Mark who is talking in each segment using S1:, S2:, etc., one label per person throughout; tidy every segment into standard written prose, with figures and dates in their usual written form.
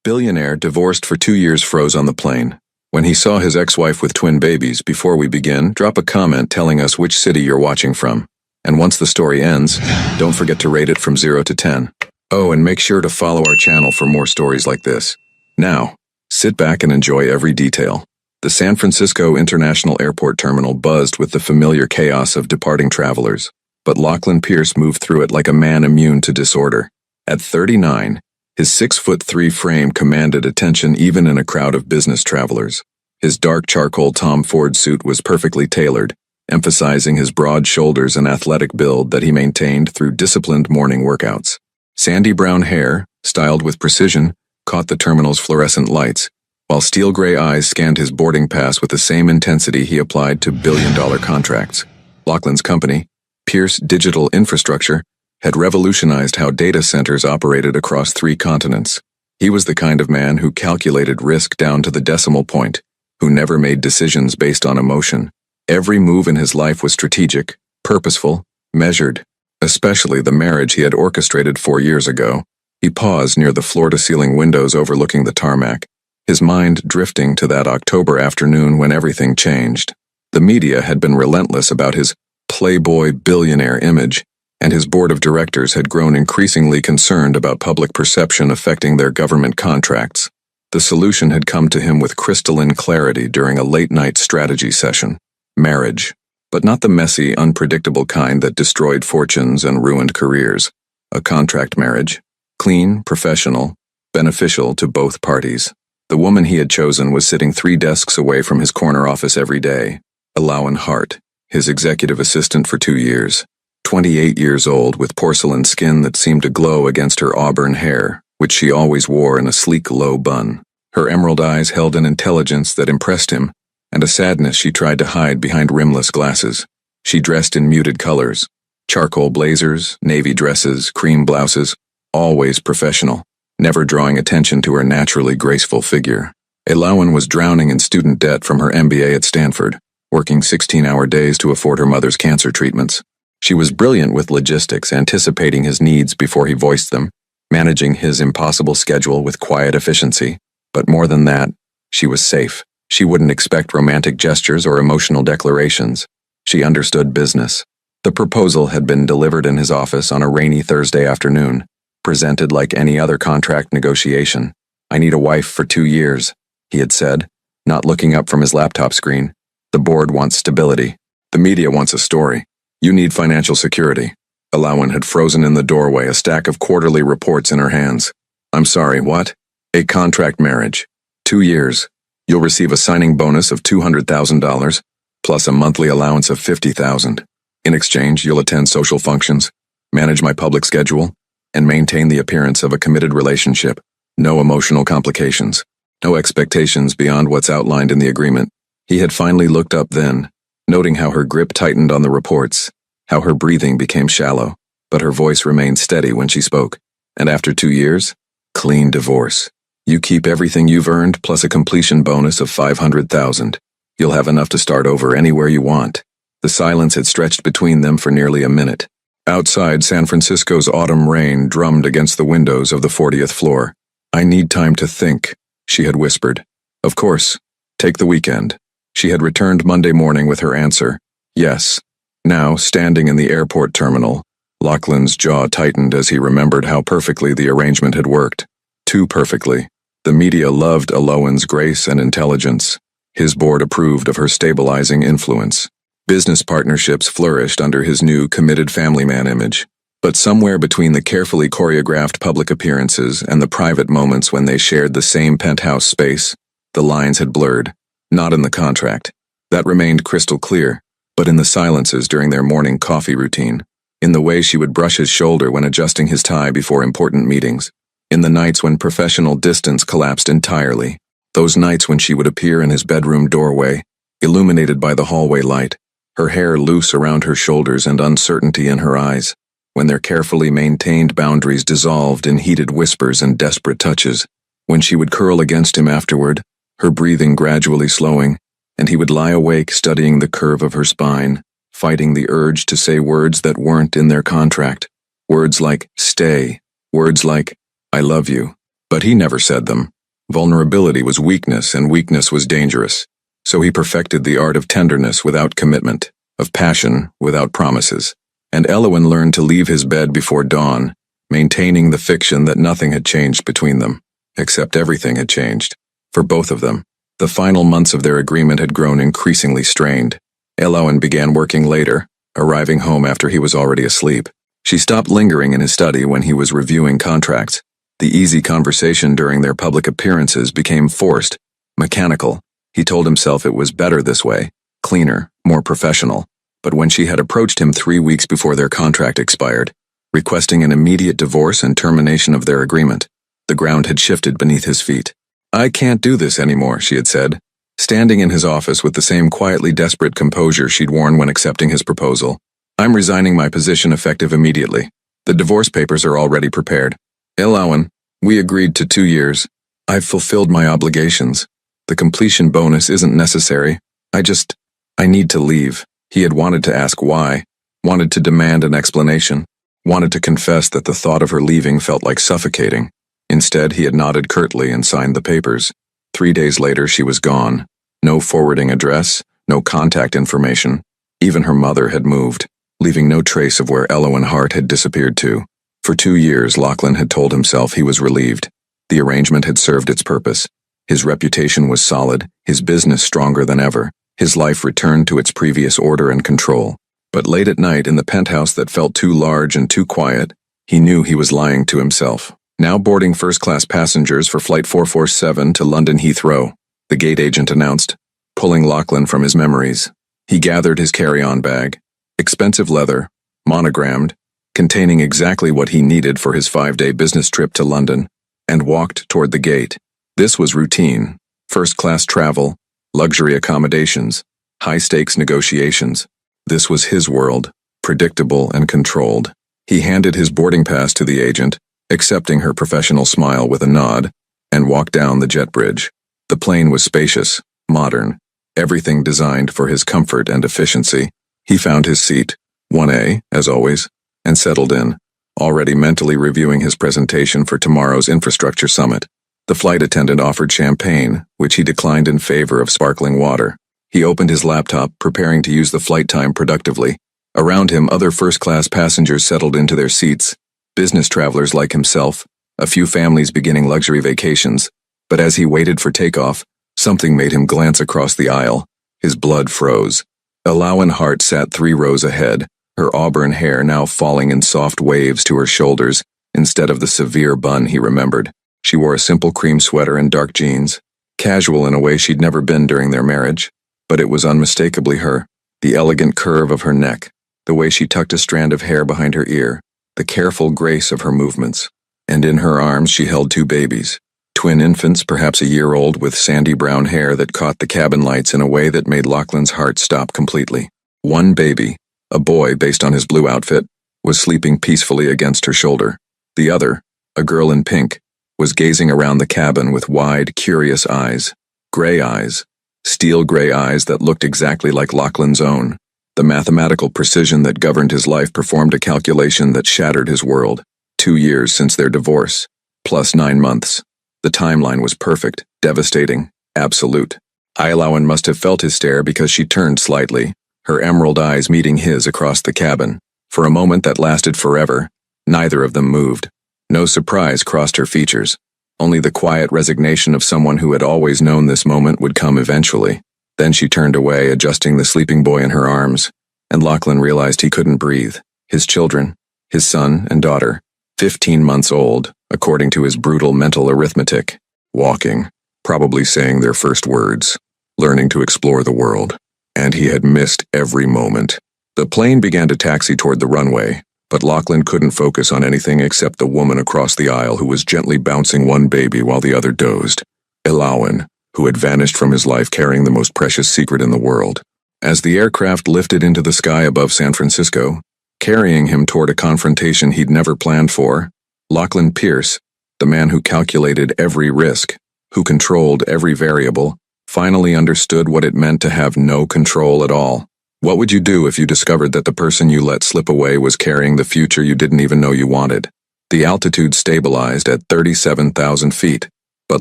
S1: Billionaire, divorced for 2 years, froze on the plane. When he saw his ex-wife with twin babies, before we begin, drop a comment telling us which city you're watching from. And once the story ends, don't forget to rate it from 0 to 10. Oh, and make sure to follow our channel for more stories like this. Now, sit back and enjoy every detail. The San Francisco International Airport terminal buzzed with the familiar chaos of departing travelers, but Lachlan Pierce moved through it like a man immune to disorder. At 39, his 6'3" frame commanded attention even in a crowd of business travelers. His dark charcoal Tom Ford suit was perfectly tailored, emphasizing his broad shoulders and athletic build that he maintained through disciplined morning workouts. Sandy brown hair, styled with precision, caught the terminal's fluorescent lights, while steel gray eyes scanned his boarding pass with the same intensity he applied to billion-dollar contracts. Lachlan's company, Pierce Digital Infrastructure, had revolutionized how data centers operated across 3 continents. He was the kind of man who calculated risk down to the decimal point, who never made decisions based on emotion. Every move in his life was strategic, purposeful, measured. Especially the marriage he had orchestrated 4 years ago. He paused near the floor-to-ceiling windows overlooking the tarmac, his mind drifting to that October afternoon when everything changed. The media had been relentless about his playboy billionaire image, and his board of directors had grown increasingly concerned about public perception affecting their government contracts. The solution had come to him with crystalline clarity during a late-night strategy session: marriage. But not the messy, unpredictable kind that destroyed fortunes and ruined careers. A contract marriage. Clean, professional, beneficial to both parties. The woman he had chosen was sitting 3 desks away from his corner office every day. Alawan Hart, his executive assistant for 2 years. 28 years old, with porcelain skin that seemed to glow against her auburn hair, which she always wore in a sleek, low bun. Her emerald eyes held an intelligence that impressed him, and a sadness she tried to hide behind rimless glasses. She dressed in muted colors: charcoal blazers, navy dresses, cream blouses, always professional, never drawing attention to her naturally graceful figure. Alawan was drowning in student debt from her MBA at Stanford, working 16-hour days to afford her mother's cancer treatments. She was brilliant with logistics, anticipating his needs before he voiced them, managing his impossible schedule with quiet efficiency. But more than that, she was safe. She wouldn't expect romantic gestures or emotional declarations. She understood business. The proposal had been delivered in his office on a rainy Thursday afternoon, presented like any other contract negotiation. "I need a wife for 2 years," he had said, not looking up from his laptop screen. "The board wants stability. The media wants a story. You need financial security." Alawan had frozen in the doorway, a stack of quarterly reports in her hands. "I'm sorry, what?" "A contract marriage. 2 years. You'll receive a signing bonus of $200,000, plus a monthly allowance of $50,000. In exchange, you'll attend social functions, manage my public schedule, and maintain the appearance of a committed relationship. No emotional complications. No expectations beyond what's outlined in the agreement." He had finally looked up then, noting how her grip tightened on the reports, how her breathing became shallow, but her voice remained steady when she spoke. "And after 2 years? Clean divorce. You keep everything you've earned plus a completion bonus of $500,000. You'll have enough to start over anywhere you want." The silence had stretched between them for nearly a minute. Outside, San Francisco's autumn rain drummed against the windows of the 40th floor. "I need time to think," she had whispered. "Of course. Take the weekend." She had returned Monday morning with her answer: yes. Now, standing in the airport terminal, Lachlan's jaw tightened as he remembered how perfectly the arrangement had worked. Too perfectly. The media loved Alawan's grace and intelligence. His board approved of her stabilizing influence. Business partnerships flourished under his new committed family man image. But somewhere between the carefully choreographed public appearances and the private moments when they shared the same penthouse space, the lines had blurred. Not in the contract. That remained crystal clear, but in the silences during their morning coffee routine, in the way she would brush his shoulder when adjusting his tie before important meetings, in the nights when professional distance collapsed entirely, those nights when she would appear in his bedroom doorway, illuminated by the hallway light, her hair loose around her shoulders and uncertainty in her eyes, when their carefully maintained boundaries dissolved in heated whispers and desperate touches, when she would curl against him afterward, her breathing gradually slowing, and he would lie awake studying the curve of her spine, fighting the urge to say words that weren't in their contract. Words like "stay," words like "I love you." But he never said them. Vulnerability was weakness, and weakness was dangerous. So he perfected the art of tenderness without commitment, of passion without promises. And Elowen learned to leave his bed before dawn, maintaining the fiction that nothing had changed between them, except everything had changed. For both of them, the final months of their agreement had grown increasingly strained. Elowen began working later, arriving home after he was already asleep. She stopped lingering in his study when he was reviewing contracts. The easy conversation during their public appearances became forced, mechanical. He told himself it was better this way, cleaner, more professional. But when she had approached him 3 weeks before their contract expired, requesting an immediate divorce and termination of their agreement, the ground had shifted beneath his feet. "I can't do this anymore," she had said, standing in his office with the same quietly desperate composure she'd worn when accepting his proposal. "I'm resigning my position effective immediately. The divorce papers are already prepared. Elowen, we agreed to 2 years. I've fulfilled my obligations. The completion bonus isn't necessary. I need to leave." He had wanted to ask why, wanted to demand an explanation, wanted to confess that the thought of her leaving felt like suffocating. Instead, he had nodded curtly and signed the papers. 3 days later, she was gone. No forwarding address, no contact information. Even her mother had moved, leaving no trace of where Elowen Hart had disappeared to. For 2 years, Lachlan had told himself he was relieved. The arrangement had served its purpose. His reputation was solid, his business stronger than ever. His life returned to its previous order and control. But late at night, in the penthouse that felt too large and too quiet, he knew he was lying to himself. Now boarding first-class passengers for Flight 447 to London Heathrow, the gate agent announced, pulling Lachlan from his memories. He gathered his carry-on bag, expensive leather, monogrammed, containing exactly what he needed for his 5-day business trip to London, and walked toward the gate. This was routine, first-class travel, luxury accommodations, high-stakes negotiations. This was his world, predictable and controlled. He handed his boarding pass to the agent, accepting her professional smile with a nod, and walked down the jet bridge. The plane was spacious, modern, everything designed for his comfort and efficiency. He found his seat, 1A, as always, and settled in, already mentally reviewing his presentation for tomorrow's infrastructure summit. The flight attendant offered champagne, which he declined in favor of sparkling water. He opened his laptop, preparing to use the flight time productively. Around him, other first-class passengers settled into their seats, business travelers like himself, a few families beginning luxury vacations. But as he waited for takeoff, something made him glance across the aisle. His blood froze. Elowen Hart sat 3 rows ahead, her auburn hair now falling in soft waves to her shoulders, instead of the severe bun he remembered. She wore a simple cream sweater and dark jeans, casual in a way she'd never been during their marriage, but it was unmistakably her. The elegant curve of her neck, the way she tucked a strand of hair behind her ear, the careful grace of her movements. And in her arms she held 2 babies, twin infants perhaps a year old with sandy brown hair that caught the cabin lights in a way that made Lachlan's heart stop completely. One baby, a boy based on his blue outfit, was sleeping peacefully against her shoulder. The other, a girl in pink, was gazing around the cabin with wide, curious eyes. Gray eyes. Steel gray eyes that looked exactly like Lachlan's own. The mathematical precision that governed his life performed a calculation that shattered his world. 2 years since their divorce, plus 9 months. The timeline was perfect, devastating, absolute. Elowen must have felt his stare because she turned slightly, her emerald eyes meeting his across the cabin. For a moment that lasted forever, neither of them moved. No surprise crossed her features. Only the quiet resignation of someone who had always known this moment would come eventually. Then she turned away, adjusting the sleeping boy in her arms, and Lachlan realized he couldn't breathe. His children, his son and daughter, 15 months old, according to his brutal mental arithmetic, walking, probably saying their first words, learning to explore the world. And he had missed every moment. The plane began to taxi toward the runway, but Lachlan couldn't focus on anything except the woman across the aisle who was gently bouncing one baby while the other dozed. Elowen, who had vanished from his life carrying the most precious secret in the world. As the aircraft lifted into the sky above San Francisco, carrying him toward a confrontation he'd never planned for, Lachlan Pierce, the man who calculated every risk, who controlled every variable, finally understood what it meant to have no control at all. What would you do if you discovered that the person you let slip away was carrying the future you didn't even know you wanted? The altitude stabilized at 37,000 feet. But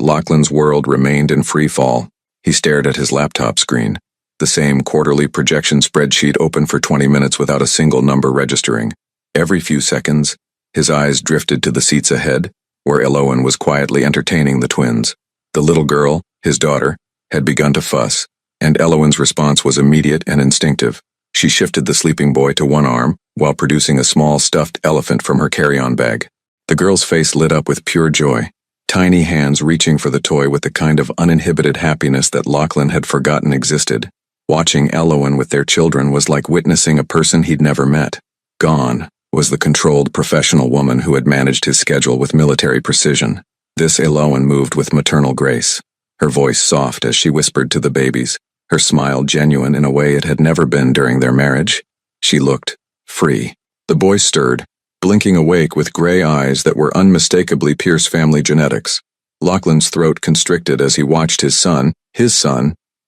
S1: Lachlan's world remained in free fall. He stared at his laptop screen. The same quarterly projection spreadsheet open for 20 minutes without a single number registering. Every few seconds, his eyes drifted to the seats ahead, where Elowen was quietly entertaining the twins. The little girl, his daughter, had begun to fuss, and Elowen's response was immediate and instinctive. She shifted the sleeping boy to one arm, while producing a small stuffed elephant from her carry-on bag. The girl's face lit up with pure joy, tiny hands reaching for the toy with the kind of uninhibited happiness that Lachlan had forgotten existed. Watching Elowen with their children was like witnessing a person he'd never met. Gone was the controlled professional woman who had managed his schedule with military precision. This Elowen moved with maternal grace, her voice soft as she whispered to the babies, her smile genuine in a way it had never been during their marriage. She looked free. The boy stirred, blinking awake with gray eyes that were unmistakably Pierce family genetics. Lachlan's throat constricted as he watched his son,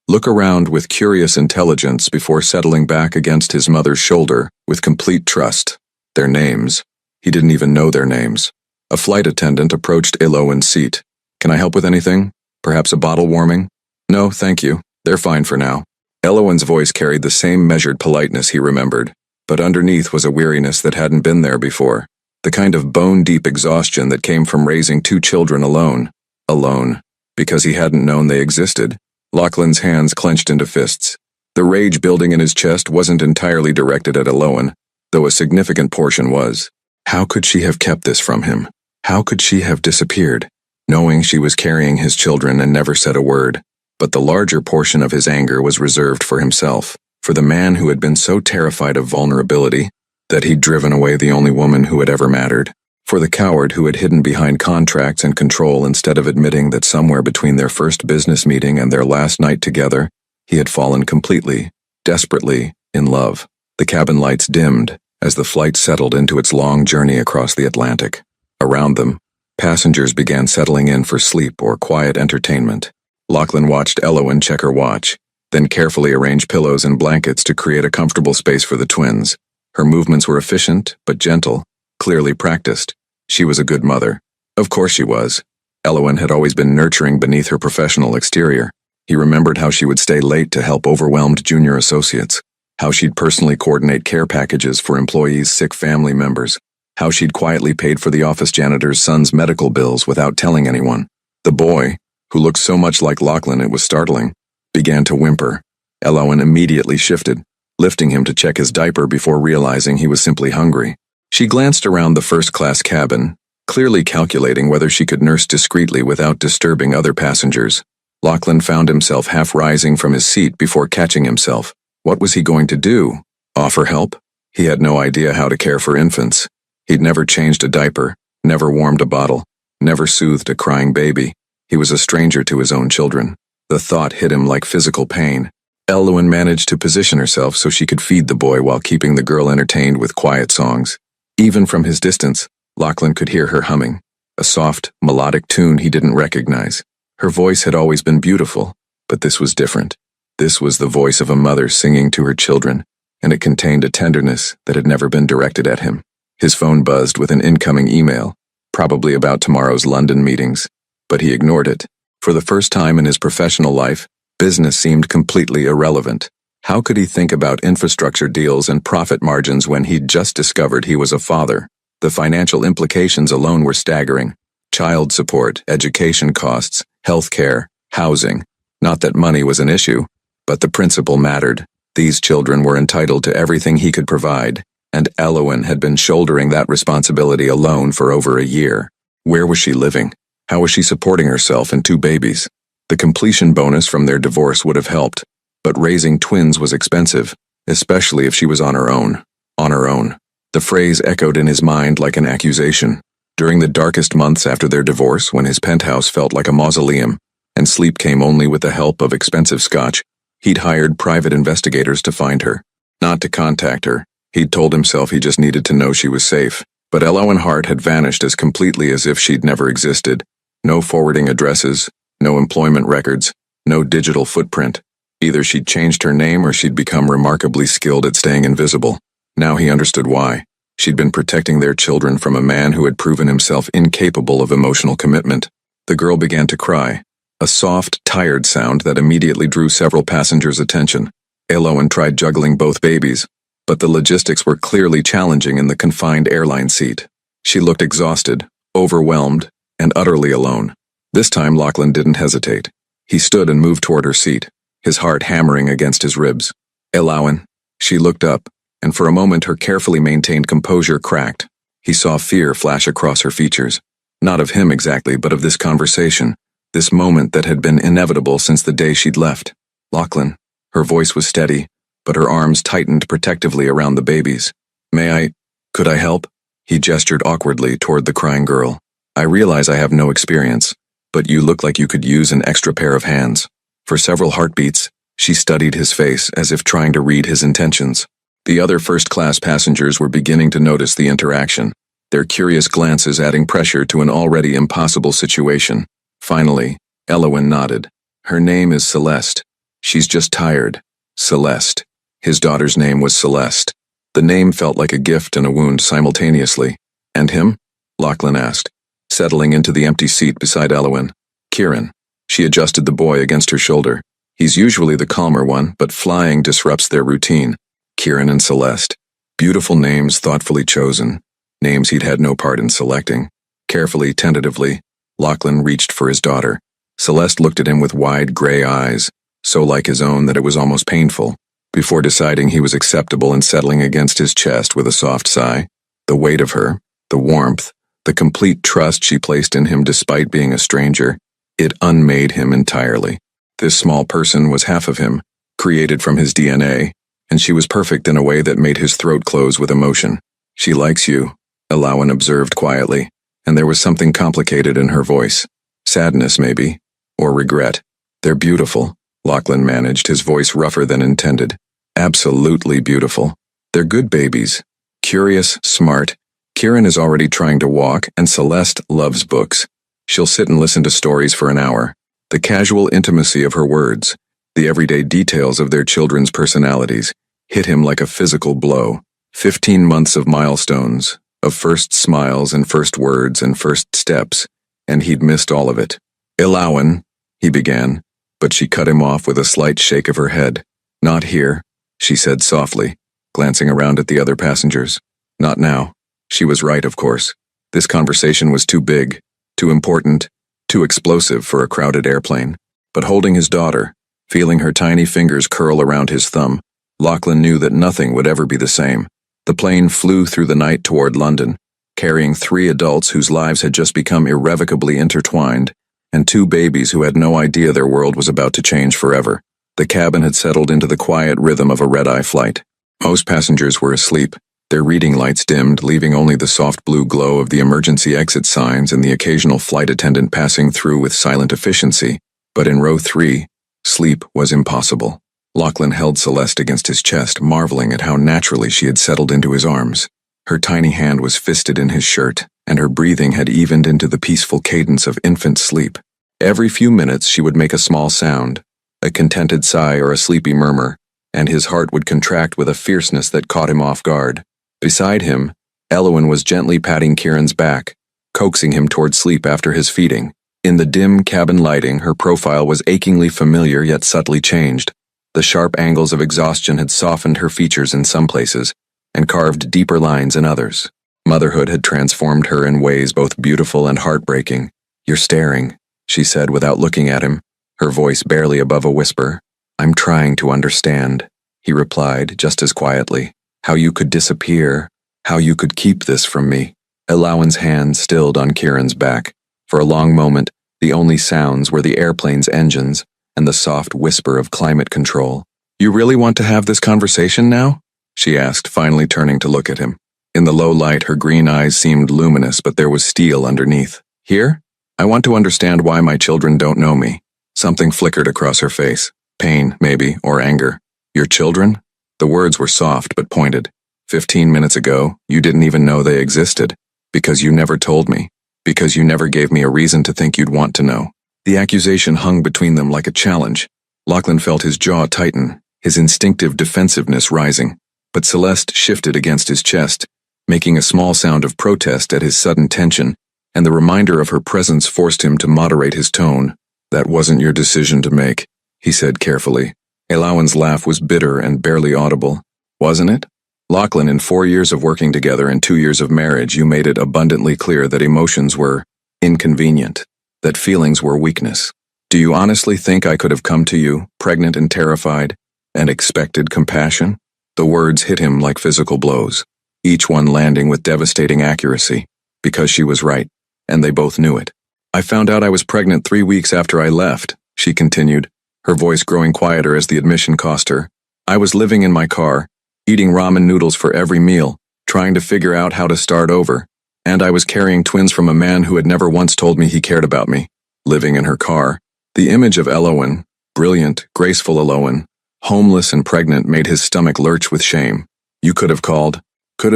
S1: look around with curious intelligence before settling back against his mother's shoulder with complete trust. Their names. He didn't even know their names. A flight attendant approached Elowen's seat. "Can I help with anything? Perhaps a bottle warming?" "No, thank you. They're fine for now." Elowen's voice carried the same measured politeness he remembered, but underneath was a weariness that hadn't been there before. The kind of bone-deep exhaustion that came from raising two children alone. Alone. Because he hadn't known they existed. Lachlan's hands clenched into fists. The rage building in his chest wasn't entirely directed at Elowen, though a significant portion was. How could she have kept this from him? How could she have disappeared, knowing she was carrying his children and never said a word? But the larger portion of his anger was reserved for himself, for the man who had been so terrified of vulnerability that he'd driven away the only woman who had ever mattered, for the coward who had hidden behind contracts and control instead of admitting that somewhere between their first business meeting and their last night together, he had fallen completely, desperately, in love. The cabin lights dimmed as the flight settled into its long journey across the Atlantic. Around them, passengers began settling in for sleep or quiet entertainment. Lachlan watched Elowen check her watch, then carefully arrange pillows and blankets to create a comfortable space for the twins. Her movements were efficient, but gentle, clearly practiced. She was a good mother. Of course she was. Elowen had always been nurturing beneath her professional exterior. He remembered how she would stay late to help overwhelmed junior associates, how she'd personally coordinate care packages for employees' sick family members, how she'd quietly paid for the office janitor's son's medical bills without telling anyone. The boy, who looked so much like Lachlan it was startling, began to whimper. Elowen immediately shifted, lifting him to check his diaper before realizing he was simply hungry. She glanced around the first-class cabin, clearly calculating whether she could nurse discreetly without disturbing other passengers. Lachlan found himself half rising from his seat before catching himself. What was he going to do? Offer help? He had no idea how to care for infants. He'd never changed a diaper, never warmed a bottle, never soothed a crying baby. He was a stranger to his own children. The thought hit him like physical pain. Elowen managed to position herself so she could feed the boy while keeping the girl entertained with quiet songs. Even from his distance, Lachlan could hear her humming, a soft, melodic tune he didn't recognize. Her voice had always been beautiful, but this was different. This was the voice of a mother singing to her children, and it contained a tenderness that had never been directed at him. His phone buzzed with an incoming email, probably about tomorrow's London meetings, but he ignored it. For the first time in his professional life, business seemed completely irrelevant. How could he think about infrastructure deals and profit margins when he'd just discovered he was a father? The financial implications alone were staggering. Child support, education costs, healthcare, housing. Not that money was an issue, but the principle mattered. These children were entitled to everything he could provide, and Elowen had been shouldering that responsibility alone for over a year. Where was she living? How was she supporting herself and two babies? The completion bonus from their divorce would have helped, but raising twins was expensive, especially if she was on her own. On her own. The phrase echoed in his mind like an accusation. During the darkest months after their divorce, when his penthouse felt like a mausoleum, and sleep came only with the help of expensive scotch, he'd hired private investigators to find her. Not to contact her. He'd told himself he just needed to know she was safe. But Elowen Hart had vanished as completely as if she'd never existed. No forwarding addresses, no employment records, no digital footprint. Either she'd changed her name or she'd become remarkably skilled at staying invisible. Now he understood why. She'd been protecting their children from a man who had proven himself incapable of emotional commitment. The girl began to cry, a soft, tired sound that immediately drew several passengers' attention. Elowen tried juggling both babies, but the logistics were clearly challenging in the confined airline seat. She looked exhausted, overwhelmed, and utterly alone. This time Lachlan didn't hesitate. He stood and moved toward her seat, his heart hammering against his ribs. Elowen. She looked up, and for a moment her carefully maintained composure cracked. He saw fear flash across her features. Not of him exactly, but of this conversation, this moment that had been inevitable since the day she'd left. Lachlan. Her voice was steady, but her arms tightened protectively around the babies. Could I help? He gestured awkwardly toward the crying girl. I realize I have no experience, but you look like you could use an extra pair of hands. For several heartbeats, she studied his face as if trying to read his intentions. The other first-class passengers were beginning to notice the interaction, their curious glances adding pressure to an already impossible situation. Finally, Elowen nodded. Her name is Celeste. She's just tired. Celeste. His daughter's name was Celeste. The name felt like a gift and a wound simultaneously. And him? Lachlan asked, settling into the empty seat beside Elowen. Kieran. She adjusted the boy against her shoulder. He's usually the calmer one, but flying disrupts their routine. Kieran and Celeste. Beautiful names thoughtfully chosen. Names he'd had no part in selecting. Carefully, tentatively, Lachlan reached for his daughter. Celeste looked at him with wide gray eyes, so like his own that it was almost painful, before deciding he was acceptable and settling against his chest with a soft sigh. The weight of her, the warmth, the complete trust she placed in him despite being a stranger, it unmade him entirely. This small person was half of him, created from his DNA, and she was perfect in a way that made his throat close with emotion. She likes you, Elowen observed quietly, and there was something complicated in her voice. Sadness, maybe, or regret. They're beautiful, Lachlan managed, his voice rougher than intended. Absolutely beautiful. They're good babies. Curious, smart. Kieran is already trying to walk, and Celeste loves books. She'll sit and listen to stories for an hour. The casual intimacy of her words, the everyday details of their children's personalities, hit him like a physical blow. 15 months of milestones, of first smiles and first words and first steps, and he'd missed all of it. Elowen, he began, but she cut him off with a slight shake of her head. Not here, she said softly, glancing around at the other passengers. Not now. She was right, of course. This conversation was too big, too important, too explosive for a crowded airplane. But holding his daughter, feeling her tiny fingers curl around his thumb, Lachlan knew that nothing would ever be the same. The plane flew through the night toward London, carrying 3 adults whose lives had just become irrevocably intertwined, and 2 babies who had no idea their world was about to change forever. The cabin had settled into the quiet rhythm of a red-eye flight. Most passengers were asleep, their reading lights dimmed, leaving only the soft blue glow of the emergency exit signs and the occasional flight attendant passing through with silent efficiency. But in row 3, sleep was impossible. Lachlan held Celeste against his chest, marveling at how naturally she had settled into his arms. Her tiny hand was fisted in his shirt, and her breathing had evened into the peaceful cadence of infant sleep. Every few minutes she would make a small sound, a contented sigh or a sleepy murmur, and his heart would contract with a fierceness that caught him off guard. Beside him, Elowen was gently patting Kieran's back, coaxing him toward sleep after his feeding. In the dim cabin lighting, her profile was achingly familiar yet subtly changed. The sharp angles of exhaustion had softened her features in some places, and carved deeper lines in others. Motherhood had transformed her in ways both beautiful and heartbreaking. You're staring, she said without looking at him, her voice barely above a whisper. I'm trying to understand, he replied just as quietly. How you could disappear, how you could keep this from me. Elowen's hand stilled on Kieran's back. For a long moment, the only sounds were the airplane's engines and the soft whisper of climate control. You really want to have this conversation now? She asked, finally turning to look at him. In the low light, her green eyes seemed luminous, but there was steel underneath. Here? I want to understand why my children don't know me. Something flickered across her face. Pain, maybe, or anger. Your children? The words were soft but pointed. 15 minutes ago, you didn't even know they existed. Because you never told me. Because you never gave me a reason to think you'd want to know. The accusation hung between them like a challenge. Lachlan felt his jaw tighten, his instinctive defensiveness rising. But Celeste shifted against his chest, making a small sound of protest at his sudden tension. and the reminder of her presence forced him to moderate his tone. "That wasn't your decision to make," he said carefully. Elowen's laugh was bitter and barely audible. "Wasn't it? Lachlan, in 4 years of working together and 2 years of marriage, you made it abundantly clear that emotions were inconvenient, that feelings were weakness. Do you honestly think I could have come to you, pregnant and terrified, and expected compassion?" The words hit him like physical blows, each one landing with devastating accuracy, because she was right, and they both knew it. "I found out I was pregnant 3 weeks after I left," she continued, her voice growing quieter as the admission cost her. "I was living in my car, eating ramen noodles for every meal, trying to figure out how to start over, and I was carrying twins from a man who had never once told me he cared about me." Living in her car. The image of Elowen, brilliant, graceful Elowen, homeless and pregnant, made his stomach lurch with shame. "You could have called. Could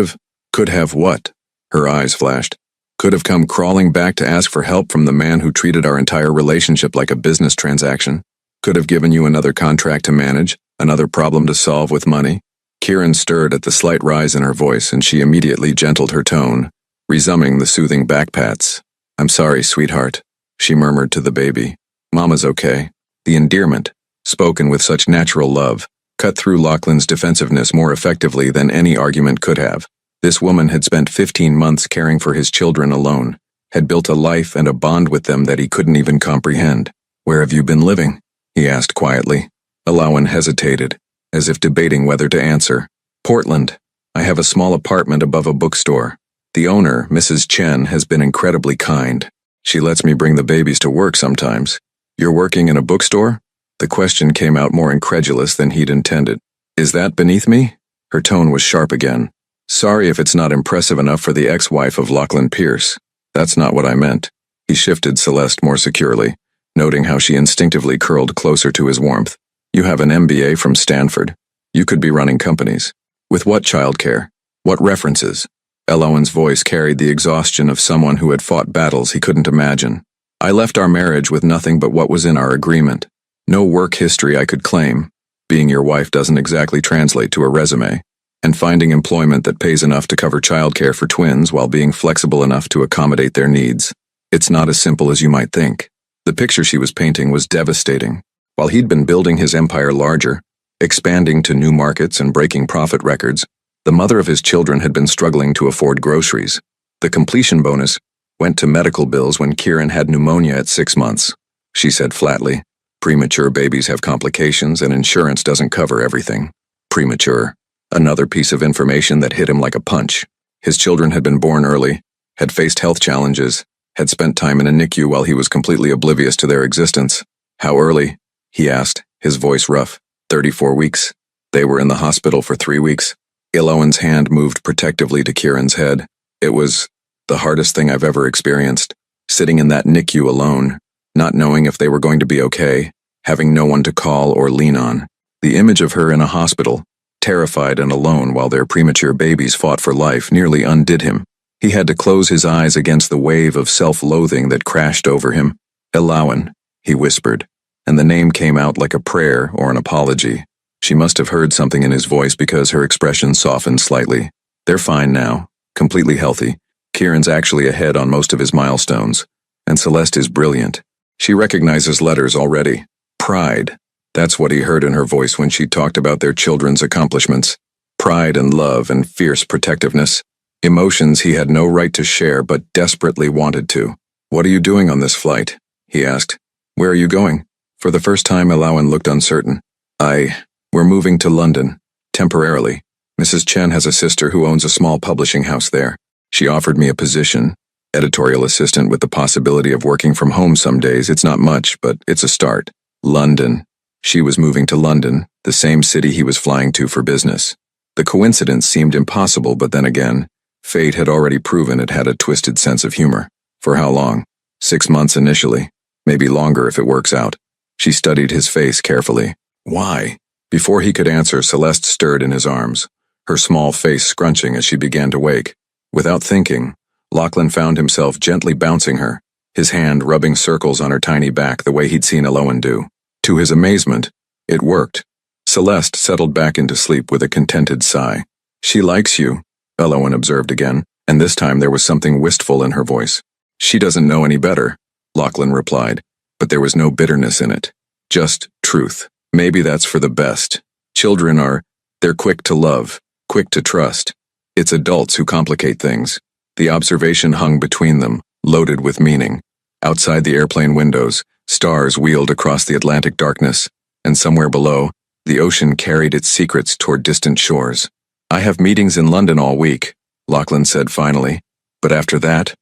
S1: have what?" Her eyes flashed. "Could have come crawling back to ask for help from the man who treated our entire relationship like a business transaction. Could have given you another contract to manage, another problem to solve with money." Kieran stirred at the slight rise in her voice, and she immediately gentled her tone, resuming the soothing backpats. "I'm sorry, sweetheart," she murmured to the baby. "Mama's okay." The endearment, spoken with such natural love, cut through Lachlan's defensiveness more effectively than any argument could have. This woman had spent 15 months caring for his children alone, had built a life and a bond with them that he couldn't even comprehend. "Where have you been living?" he asked quietly. Elowen hesitated, as if debating whether to answer. "Portland. I have a small apartment above a bookstore. The owner, Mrs. Chen, has been incredibly kind. She lets me bring the babies to work sometimes." "You're working in a bookstore?" The question came out more incredulous than he'd intended. "Is that beneath me?" Her tone was sharp again. "Sorry if it's not impressive enough for the ex-wife of Lachlan Pierce. That's not what I meant." He shifted Celeste more securely, noting how she instinctively curled closer to his warmth. "You have an MBA from Stanford. You could be running companies. With what childcare? What references?" Elowen's voice carried the exhaustion of someone who had fought battles he couldn't imagine. "I left our marriage with nothing but what was in our agreement. No work history I could claim. Being your wife doesn't exactly translate to a resume. And finding employment that pays enough to cover childcare for twins while being flexible enough to accommodate their needs. It's not as simple as you might think." The picture she was painting was devastating. While he'd been building his empire larger, expanding to new markets and breaking profit records, the mother of his children had been struggling to afford groceries. The completion bonus went to medical bills when Kieran had pneumonia at 6 months. She said flatly, "Premature babies have complications and insurance doesn't cover everything." Premature. Another piece of information that hit him like a punch. His children had been born early, had faced health challenges, had spent time in a NICU while he was completely oblivious to their existence. "How early?" he asked, his voice rough. 34 weeks. They were in the hospital for 3 weeks. Elowen's hand moved protectively to Kieran's head. "It was the hardest thing I've ever experienced. Sitting in that NICU alone, not knowing if they were going to be okay, having no one to call or lean on." The image of her in a hospital, terrified and alone while their premature babies fought for life, nearly undid him. He had to close his eyes against the wave of self-loathing that crashed over him. "Elowen," he whispered, and the name came out like a prayer or an apology. She must have heard something in his voice because her expression softened slightly. "They're fine now, completely healthy. Kieran's actually ahead on most of his milestones, and Celeste is brilliant. She recognizes letters already. Pride. That's what he heard in her voice when she talked about their children's accomplishments. Pride and love and fierce protectiveness. Emotions he had no right to share but desperately wanted to. "What are you doing on this flight?" he asked. "Where are you going?" For the first time, Elowen looked uncertain. We're moving to London. Temporarily. Mrs. Chen has a sister who owns a small publishing house there. She offered me a position, editorial assistant with the possibility of working from home some days. It's not much, but it's a start." London. She was moving to London, the same city he was flying to for business. The coincidence seemed impossible, but then again, fate had already proven it had a twisted sense of humor. For how long? 6 months initially. Maybe longer if it works out. She studied his face carefully. "Why?" Before he could answer, Celeste stirred in his arms, her small face scrunching as she began to wake. Without thinking, Lachlan found himself gently bouncing her, his hand rubbing circles on her tiny back the way he'd seen Elowen do. To his amazement, it worked. Celeste settled back into sleep with a contented sigh. "She likes you," Elowen observed again, and this time there was something wistful in her voice. She doesn't know any better, Lachlan replied, but there was no bitterness in it. Just truth. Maybe that's for the best. They're quick to love, quick to trust. It's adults who complicate things. The observation hung between them, loaded with meaning. Outside the airplane windows, stars wheeled across the Atlantic darkness, and somewhere below, the ocean carried its secrets toward distant shores. I have meetings in London all week, Lachlan said finally. But after that,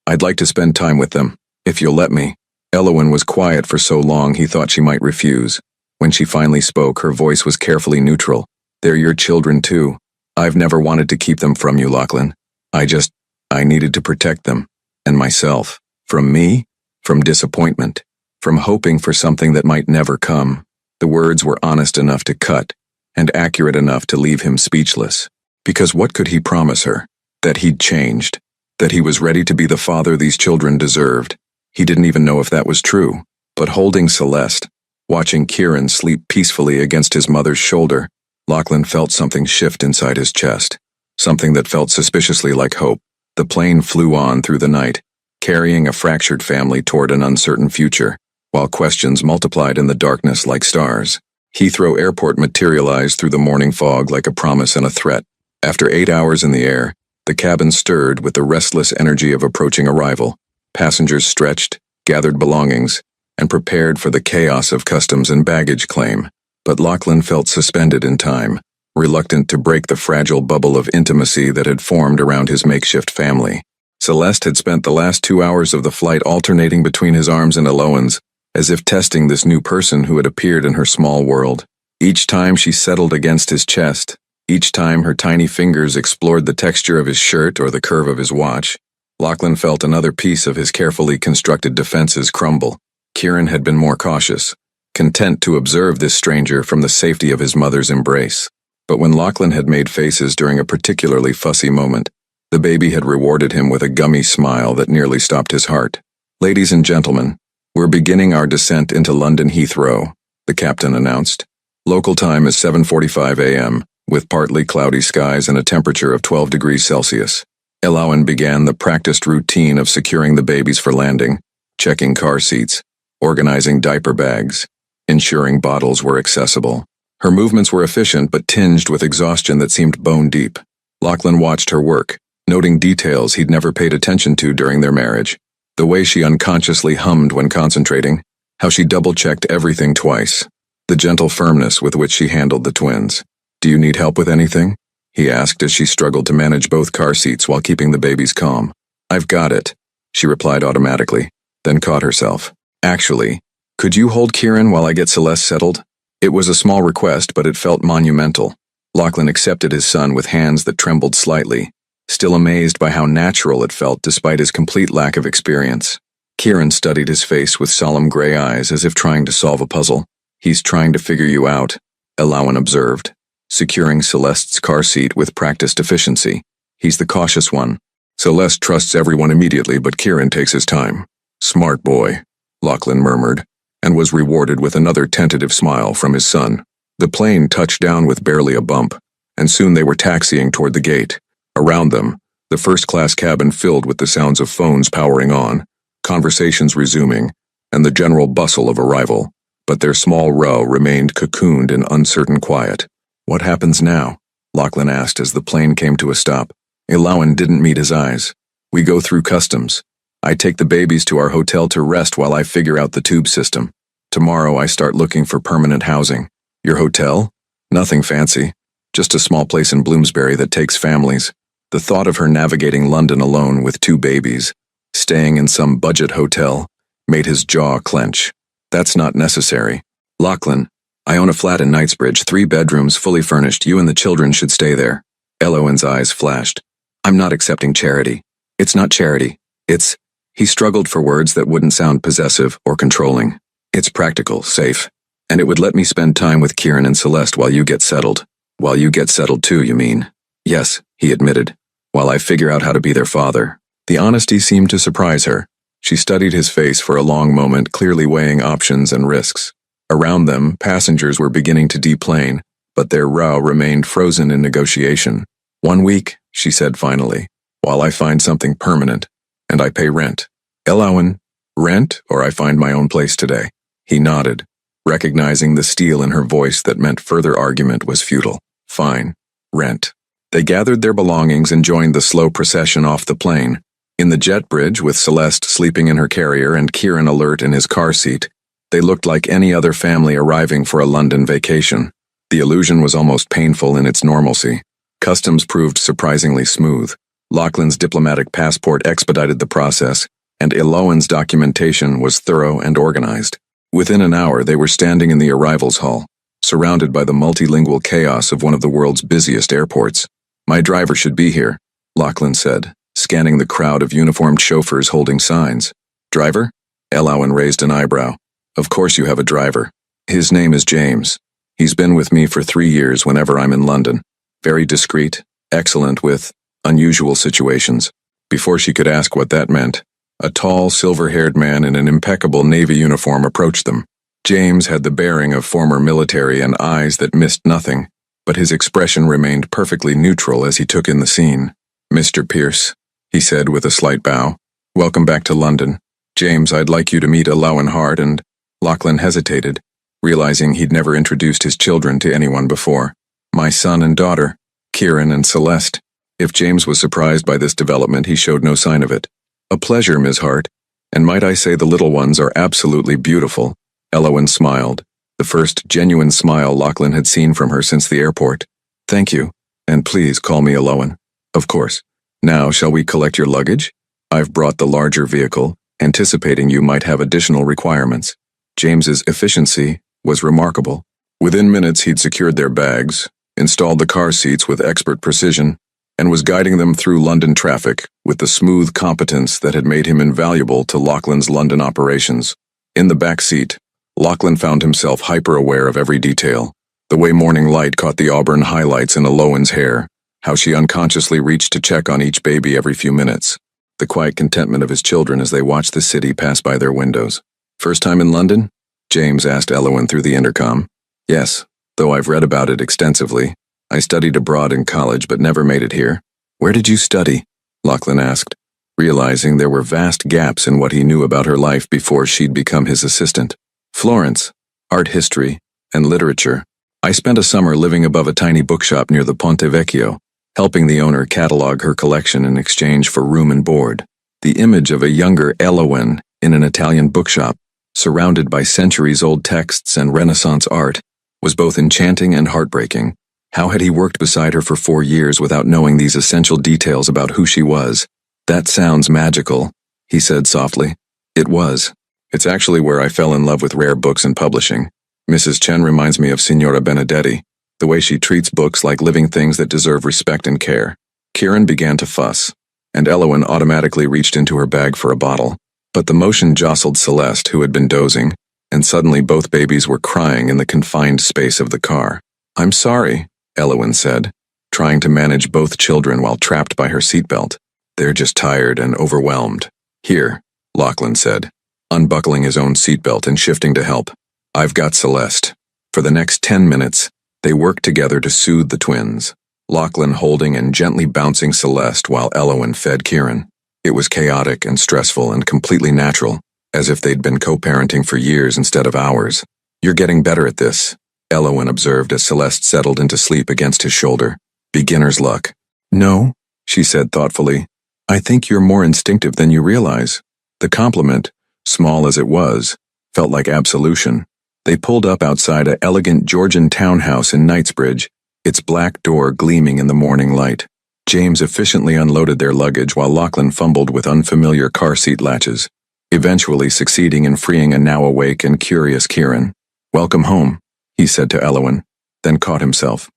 S1: I'd like to spend time with them, if you'll let me. Elowen was quiet for so long he thought she might refuse. When she finally spoke, her voice was carefully neutral. They're your children too. I've never wanted to keep them from you, Lachlan. I needed to protect them. And myself. From me? From disappointment. From hoping for something that might never come. The words were honest enough to cut, and accurate enough to leave him speechless. Because what could he promise her? That he'd changed. That he was ready to be the father these children deserved. He didn't even know if that was true. But holding Celeste, watching Kieran sleep peacefully against his mother's shoulder, Lachlan felt something shift inside his chest. Something that felt suspiciously like hope. The plane flew on through the night, carrying a fractured family toward an uncertain future, while questions multiplied in the darkness like stars. Heathrow Airport materialized through the morning fog like a promise and a threat. After 8 hours in the air, the cabin stirred with the restless energy of approaching arrival. Passengers stretched, gathered belongings, and prepared for the chaos of customs and baggage claim. But Lachlan felt suspended in time, reluctant to break the fragile bubble of intimacy that had formed around his makeshift family. Celeste had spent the last 2 hours of the flight alternating between his arms and Elowen's, as if testing this new person who had appeared in her small world. Each time she settled against his chest, each time her tiny fingers explored the texture of his shirt or the curve of his watch, Lachlan felt another piece of his carefully constructed defenses crumble. Kieran had been more cautious, content to observe this stranger from the safety of his mother's embrace. But when Lachlan had made faces during a particularly fussy moment, the baby had rewarded him with a gummy smile that nearly stopped his heart. "Ladies and gentlemen, we're beginning our descent into London Heathrow," the captain announced. "Local time is 7:45 a.m., with partly cloudy skies and a temperature of 12 degrees Celsius. Elowen began the practiced routine of securing the babies for landing, checking car seats, organizing diaper bags, ensuring bottles were accessible. Her movements were efficient but tinged with exhaustion that seemed bone-deep. Lachlan watched her work, noting details he'd never paid attention to during their marriage. The way she unconsciously hummed when concentrating, how she double-checked everything twice, the gentle firmness with which she handled the twins. "Do you need help with anything?" he asked as she struggled to manage both car seats while keeping the babies calm. "I've got it," she replied automatically, then caught herself. "Actually, could you hold Kieran while I get Celeste settled?" It was a small request, but it felt monumental. Lachlan accepted his son with hands that trembled slightly, still amazed by how natural it felt despite his complete lack of experience. Kieran studied his face with solemn gray eyes as if trying to solve a puzzle. "He's trying to figure you out," Elowen observed, securing Celeste's car seat with practiced efficiency. "He's the cautious one. Celeste trusts everyone immediately, but Kieran takes his time." "Smart boy," Lachlan murmured, and was rewarded with another tentative smile from his son. The plane touched down with barely a bump, and soon they were taxiing toward the gate. Around them, the first-class cabin filled with the sounds of phones powering on, conversations resuming, and the general bustle of arrival. But their small row remained cocooned in uncertain quiet. "What happens now?" Lachlan asked as the plane came to a stop. Elowen didn't meet his eyes. "We go through customs. I take the babies to our hotel to rest while I figure out the tube system. Tomorrow I start looking for permanent housing." "Your hotel?" "Nothing fancy. Just a small place in Bloomsbury that takes families." The thought of her navigating London alone with 2 babies, staying in some budget hotel, made his jaw clench. "That's not necessary. Lachlan, I own a flat in Knightsbridge, 3 bedrooms, fully furnished. You and the children should stay there." Elowen's eyes flashed. "I'm not accepting charity." "It's not charity. It's—" He struggled for words that wouldn't sound possessive or controlling. "It's practical, safe. And it would let me spend time with Kieran and Celeste while you get settled." "While you get settled too, you mean?" "Yes," he admitted. "While I figure out how to be their father." The honesty seemed to surprise her. She studied his face for a long moment, clearly weighing options and risks. Around them, passengers were beginning to deplane, but their row remained frozen in negotiation. "1 week," she said finally, "while I find something permanent." And I pay rent. Elowen, rent, or I find my own place today. He nodded, recognizing the steel in her voice that meant further argument was futile. Fine. Rent. They gathered their belongings and joined the slow procession off the plane. In the jet bridge, with Celeste sleeping in her carrier and Kieran alert in his car seat, they looked like any other family arriving for a London vacation. The illusion was almost painful in its normalcy. Customs proved surprisingly smooth. Lachlan's diplomatic passport expedited the process, and Elowen's documentation was thorough and organized. Within an hour, they were standing in the arrivals hall, surrounded by the multilingual chaos of one of the world's busiest airports. My driver should be here, Lachlan said, scanning the crowd of uniformed chauffeurs holding signs. Driver? Elowen raised an eyebrow. Of course you have a driver. His name is James. He's been with me for 3 years whenever I'm in London. Very discreet, excellent with unusual situations. Before she could ask what that meant, a tall, silver-haired man in an impeccable Navy uniform approached them. James had the bearing of former military and eyes that missed nothing, but his expression remained perfectly neutral as he took in the scene. Mr. Pierce, he said with a slight bow. Welcome back to London. James, I'd like you to meet Elowen Hart and... Lachlan hesitated, realizing he'd never introduced his children to anyone before. My son and daughter, Kieran and Celeste. If James was surprised by this development, he showed no sign of it. A pleasure, Ms. Hart, and might I say the little ones are absolutely beautiful. Elowen smiled, the first genuine smile Lachlan had seen from her since the airport. Thank you, and please call me Elowen. Of course. Now, shall we collect your luggage? I've brought the larger vehicle, anticipating you might have additional requirements. James's efficiency was remarkable. Within minutes, he'd secured their bags, installed the car seats with expert precision, and was guiding them through London traffic with the smooth competence that had made him invaluable to Lachlan's London operations. In the back seat, Lachlan found himself hyper-aware of every detail. The way morning light caught the auburn highlights in Elowen's hair, how she unconsciously reached to check on each baby every few minutes, the quiet contentment of his children as they watched the city pass by their windows. First time in London? James asked Elowen through the intercom. Yes, though I've read about it extensively. I studied abroad in college but never made it here. Where did you study? Lachlan asked, realizing there were vast gaps in what he knew about her life before she'd become his assistant. Florence, art history, and literature. I spent a summer living above a tiny bookshop near the Ponte Vecchio, helping the owner catalog her collection in exchange for room and board. The image of a younger Elowen in an Italian bookshop, surrounded by centuries-old texts and Renaissance art, was both enchanting and heartbreaking. How had he worked beside her for 4 years without knowing these essential details about who she was? That sounds magical, he said softly. It was. It's actually where I fell in love with rare books and publishing. Mrs. Chen reminds me of Signora Benedetti, the way she treats books like living things that deserve respect and care. Kieran began to fuss, and Elowen automatically reached into her bag for a bottle. But the motion jostled Celeste, who had been dozing, and suddenly both babies were crying in the confined space of the car. I'm sorry, Elowen said, trying to manage both children while trapped by her seatbelt. They're just tired and overwhelmed. Here, Lachlan said, unbuckling his own seatbelt and shifting to help. I've got Celeste. For the next 10 minutes, they worked together to soothe the twins, Lachlan holding and gently bouncing Celeste while Elowen fed Kieran. It was chaotic and stressful and completely natural, as if they'd been co-parenting for years instead of hours. You're getting better at this, Elowen observed as Celeste settled into sleep against his shoulder. Beginner's luck. No, she said thoughtfully. I think you're more instinctive than you realize. The compliment, small as it was, felt like absolution. They pulled up outside an elegant Georgian townhouse in Knightsbridge, its black door gleaming in the morning light. James efficiently unloaded their luggage while Lachlan fumbled with unfamiliar car seat latches, eventually succeeding in freeing a now awake and curious Kieran. Welcome home, he said to Elowen, then caught himself.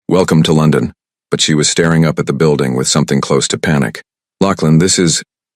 S1: Welcome to London. But she was staring up at the building with something close to panic. Lachlan,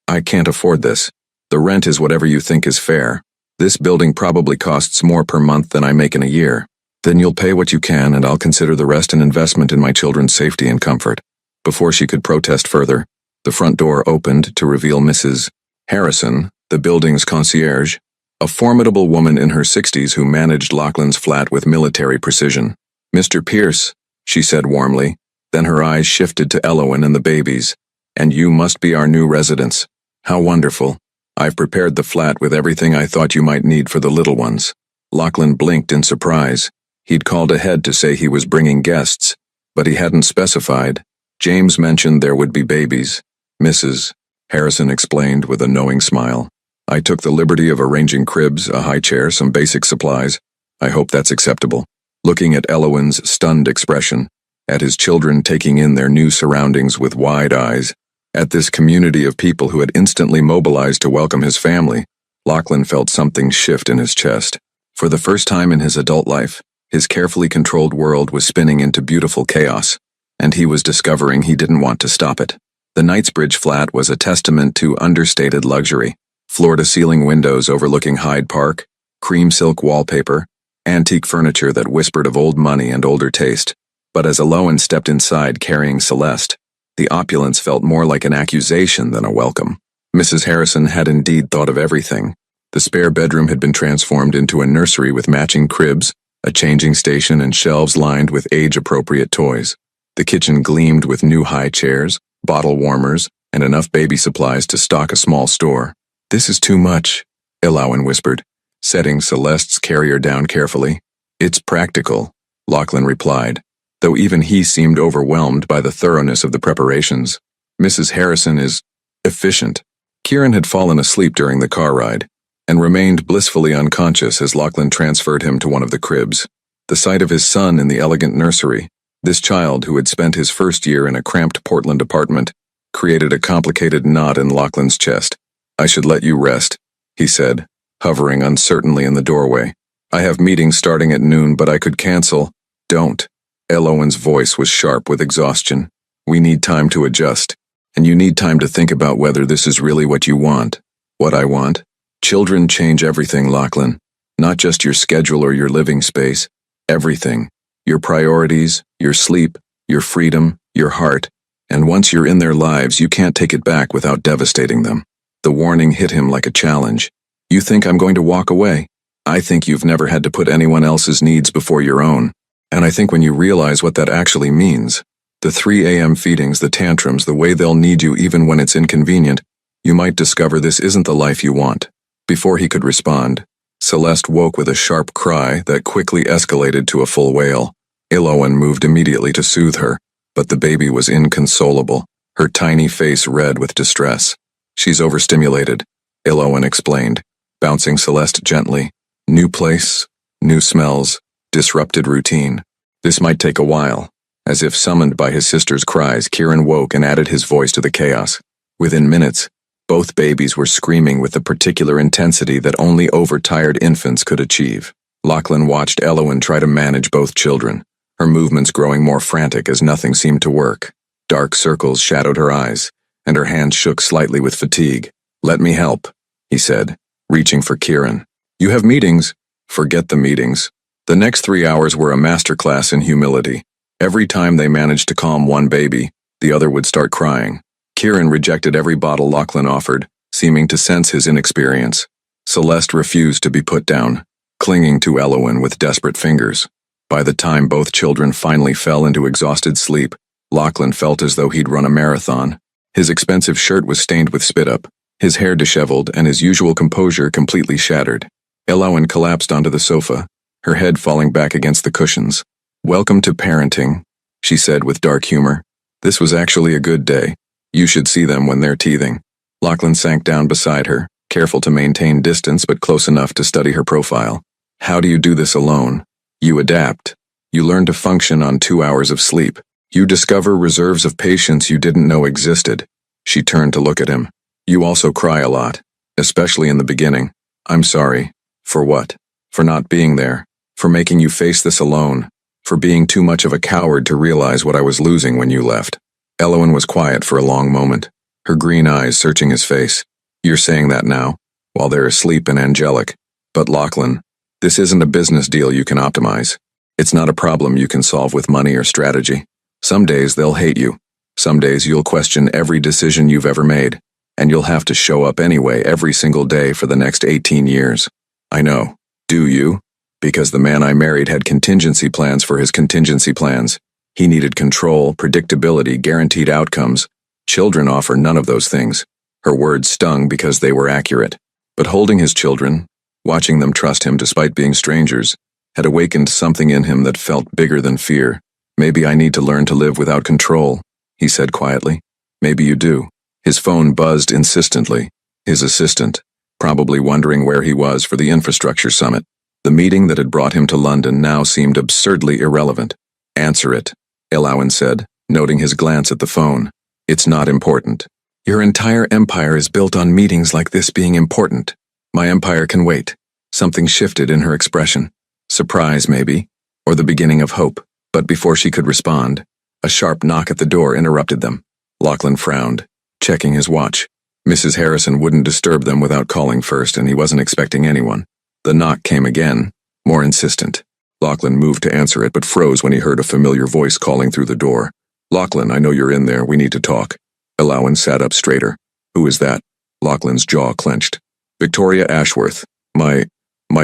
S1: I can't afford this. The rent is whatever you think is fair. This building probably costs more per month than I make in a year. Then you'll pay what you can and I'll consider the rest an investment in my children's safety and comfort. Before she could protest further, the front door opened to reveal Mrs. Harrison, the building's concierge, a formidable woman in her 60s who managed Lachlan's flat with military precision. Mr. Pierce, she said warmly, then her eyes shifted to Elowen and the babies. And you must be our new residents. How wonderful. I've prepared the flat with everything I thought you might need for the little ones. Lachlan blinked in surprise. He'd called ahead to say he was bringing guests, but he hadn't specified. James mentioned there would be babies. Mrs. Harrison explained with a knowing smile. I took the liberty of arranging cribs, a high chair, some basic supplies. I hope that's acceptable. Looking at Elowen's stunned expression, at his children taking in their new surroundings with wide eyes, at this community of people who had instantly mobilized to welcome his family, Lachlan felt something shift in his chest. For the first time in his adult life, his carefully controlled world was spinning into beautiful chaos, and he was discovering he didn't want to stop it. The Knightsbridge flat was a testament to understated luxury. Floor-to-ceiling windows overlooking Hyde Park, cream silk wallpaper, antique furniture that whispered of old money and older taste. But as Elowen stepped inside carrying Celeste, the opulence felt more like an accusation than a welcome. Mrs. Harrison had indeed thought of everything. The spare bedroom had been transformed into a nursery with matching cribs, a changing station, and shelves lined with age-appropriate toys. The kitchen gleamed with new high chairs, bottle warmers, and enough baby supplies to stock a small store. This is too much, Elowen whispered, setting Celeste's carrier down carefully. It's practical, Lachlan replied, though even he seemed overwhelmed by the thoroughness of the preparations. Mrs. Harrison is efficient. Kieran had fallen asleep during the car ride, and remained blissfully unconscious as Lachlan transferred him to one of the cribs. The sight of his son in the elegant nursery, this child who had spent his first year in a cramped Portland apartment, created a complicated knot in Lachlan's chest. I should let you rest, he said, hovering uncertainly in the doorway. I have meetings starting at noon, but I could cancel. Don't. Elowen's voice was sharp with exhaustion. We need time to adjust, and you need time to think about whether this is really what you want. What I want? Children change everything, Lachlan. Not just your schedule or your living space. Everything. Your priorities, your sleep, your freedom, your heart. And once you're in their lives, you can't take it back without devastating them. The warning hit him like a challenge. You think I'm going to walk away? I think you've never had to put anyone else's needs before your own. And I think when you realize what that actually means, the 3 a.m. feedings, the tantrums, the way they'll need you even when it's inconvenient, you might discover this isn't the life you want. Before he could respond, Celeste woke with a sharp cry that quickly escalated to a full wail. Elowen moved immediately to soothe her, but the baby was inconsolable, her tiny face red with distress. She's overstimulated, Elowen explained, bouncing Celeste gently. New place, new smells, disrupted routine. This might take a while. As if summoned by his sister's cries, Kieran woke and added his voice to the chaos. Within minutes, both babies were screaming with the particular intensity that only overtired infants could achieve. Lachlan watched Elowen try to manage both children, her movements growing more frantic as nothing seemed to work. Dark circles shadowed her eyes, and her hands shook slightly with fatigue. Let me help, he said, reaching for Kieran. You have meetings. Forget the meetings. The next 3 hours were a masterclass in humility. Every time they managed to calm one baby, the other would start crying. Kieran rejected every bottle Lachlan offered, seeming to sense his inexperience. Celeste refused to be put down, clinging to Elowen with desperate fingers. By the time both children finally fell into exhausted sleep, Lachlan felt as though he'd run a marathon. His expensive shirt was stained with spit-up, his hair disheveled, and his usual composure completely shattered. Elowen collapsed onto the sofa, her head falling back against the cushions. Welcome to parenting, she said with dark humor. This was actually a good day. You should see them when they're teething. Lachlan sank down beside her, careful to maintain distance but close enough to study her profile. How do you do this alone? You adapt. You learn to function on 2 hours of sleep. You discover reserves of patience you didn't know existed. She turned to look at him. You also cry a lot, especially in the beginning. I'm sorry. For what? For not being there. For making you face this alone. For being too much of a coward to realize what I was losing when you left. Elowen was quiet for a long moment, her green eyes searching his face. You're saying that now, while they're asleep and angelic. But Lachlan, this isn't a business deal you can optimize. It's not a problem you can solve with money or strategy. Some days they'll hate you. Some days you'll question every decision you've ever made, and you'll have to show up anyway every single day for the next 18 years. I know. Do you? Because the man I married had contingency plans for his contingency plans. He needed control, predictability, guaranteed outcomes, Children offer none of those things. Her words stung because they were accurate. But holding his children, watching them trust him despite being strangers, had awakened something in him that felt bigger than fear. Maybe I need to learn to live without control, he said quietly. Maybe you do. His phone buzzed insistently. His assistant, probably wondering where he was for the infrastructure summit. The meeting that had brought him to London now seemed absurdly irrelevant. Answer it, Elowen said, noting his glance at the phone. It's not important. Your entire empire is built on meetings like this being important. My empire can wait. Something shifted in her expression. Surprise, maybe, or the beginning of hope. But before she could respond, a sharp knock at the door interrupted them. Lachlan frowned, checking his watch. Mrs. Harrison wouldn't disturb them without calling first, and he wasn't expecting anyone. The knock came again, more insistent. Lachlan moved to answer it, but froze when he heard a familiar voice calling through the door. Lachlan, I know you're in there. We need to talk. Elowen sat up straighter. Who is that? Lachlan's jaw clenched. Victoria Ashworth, my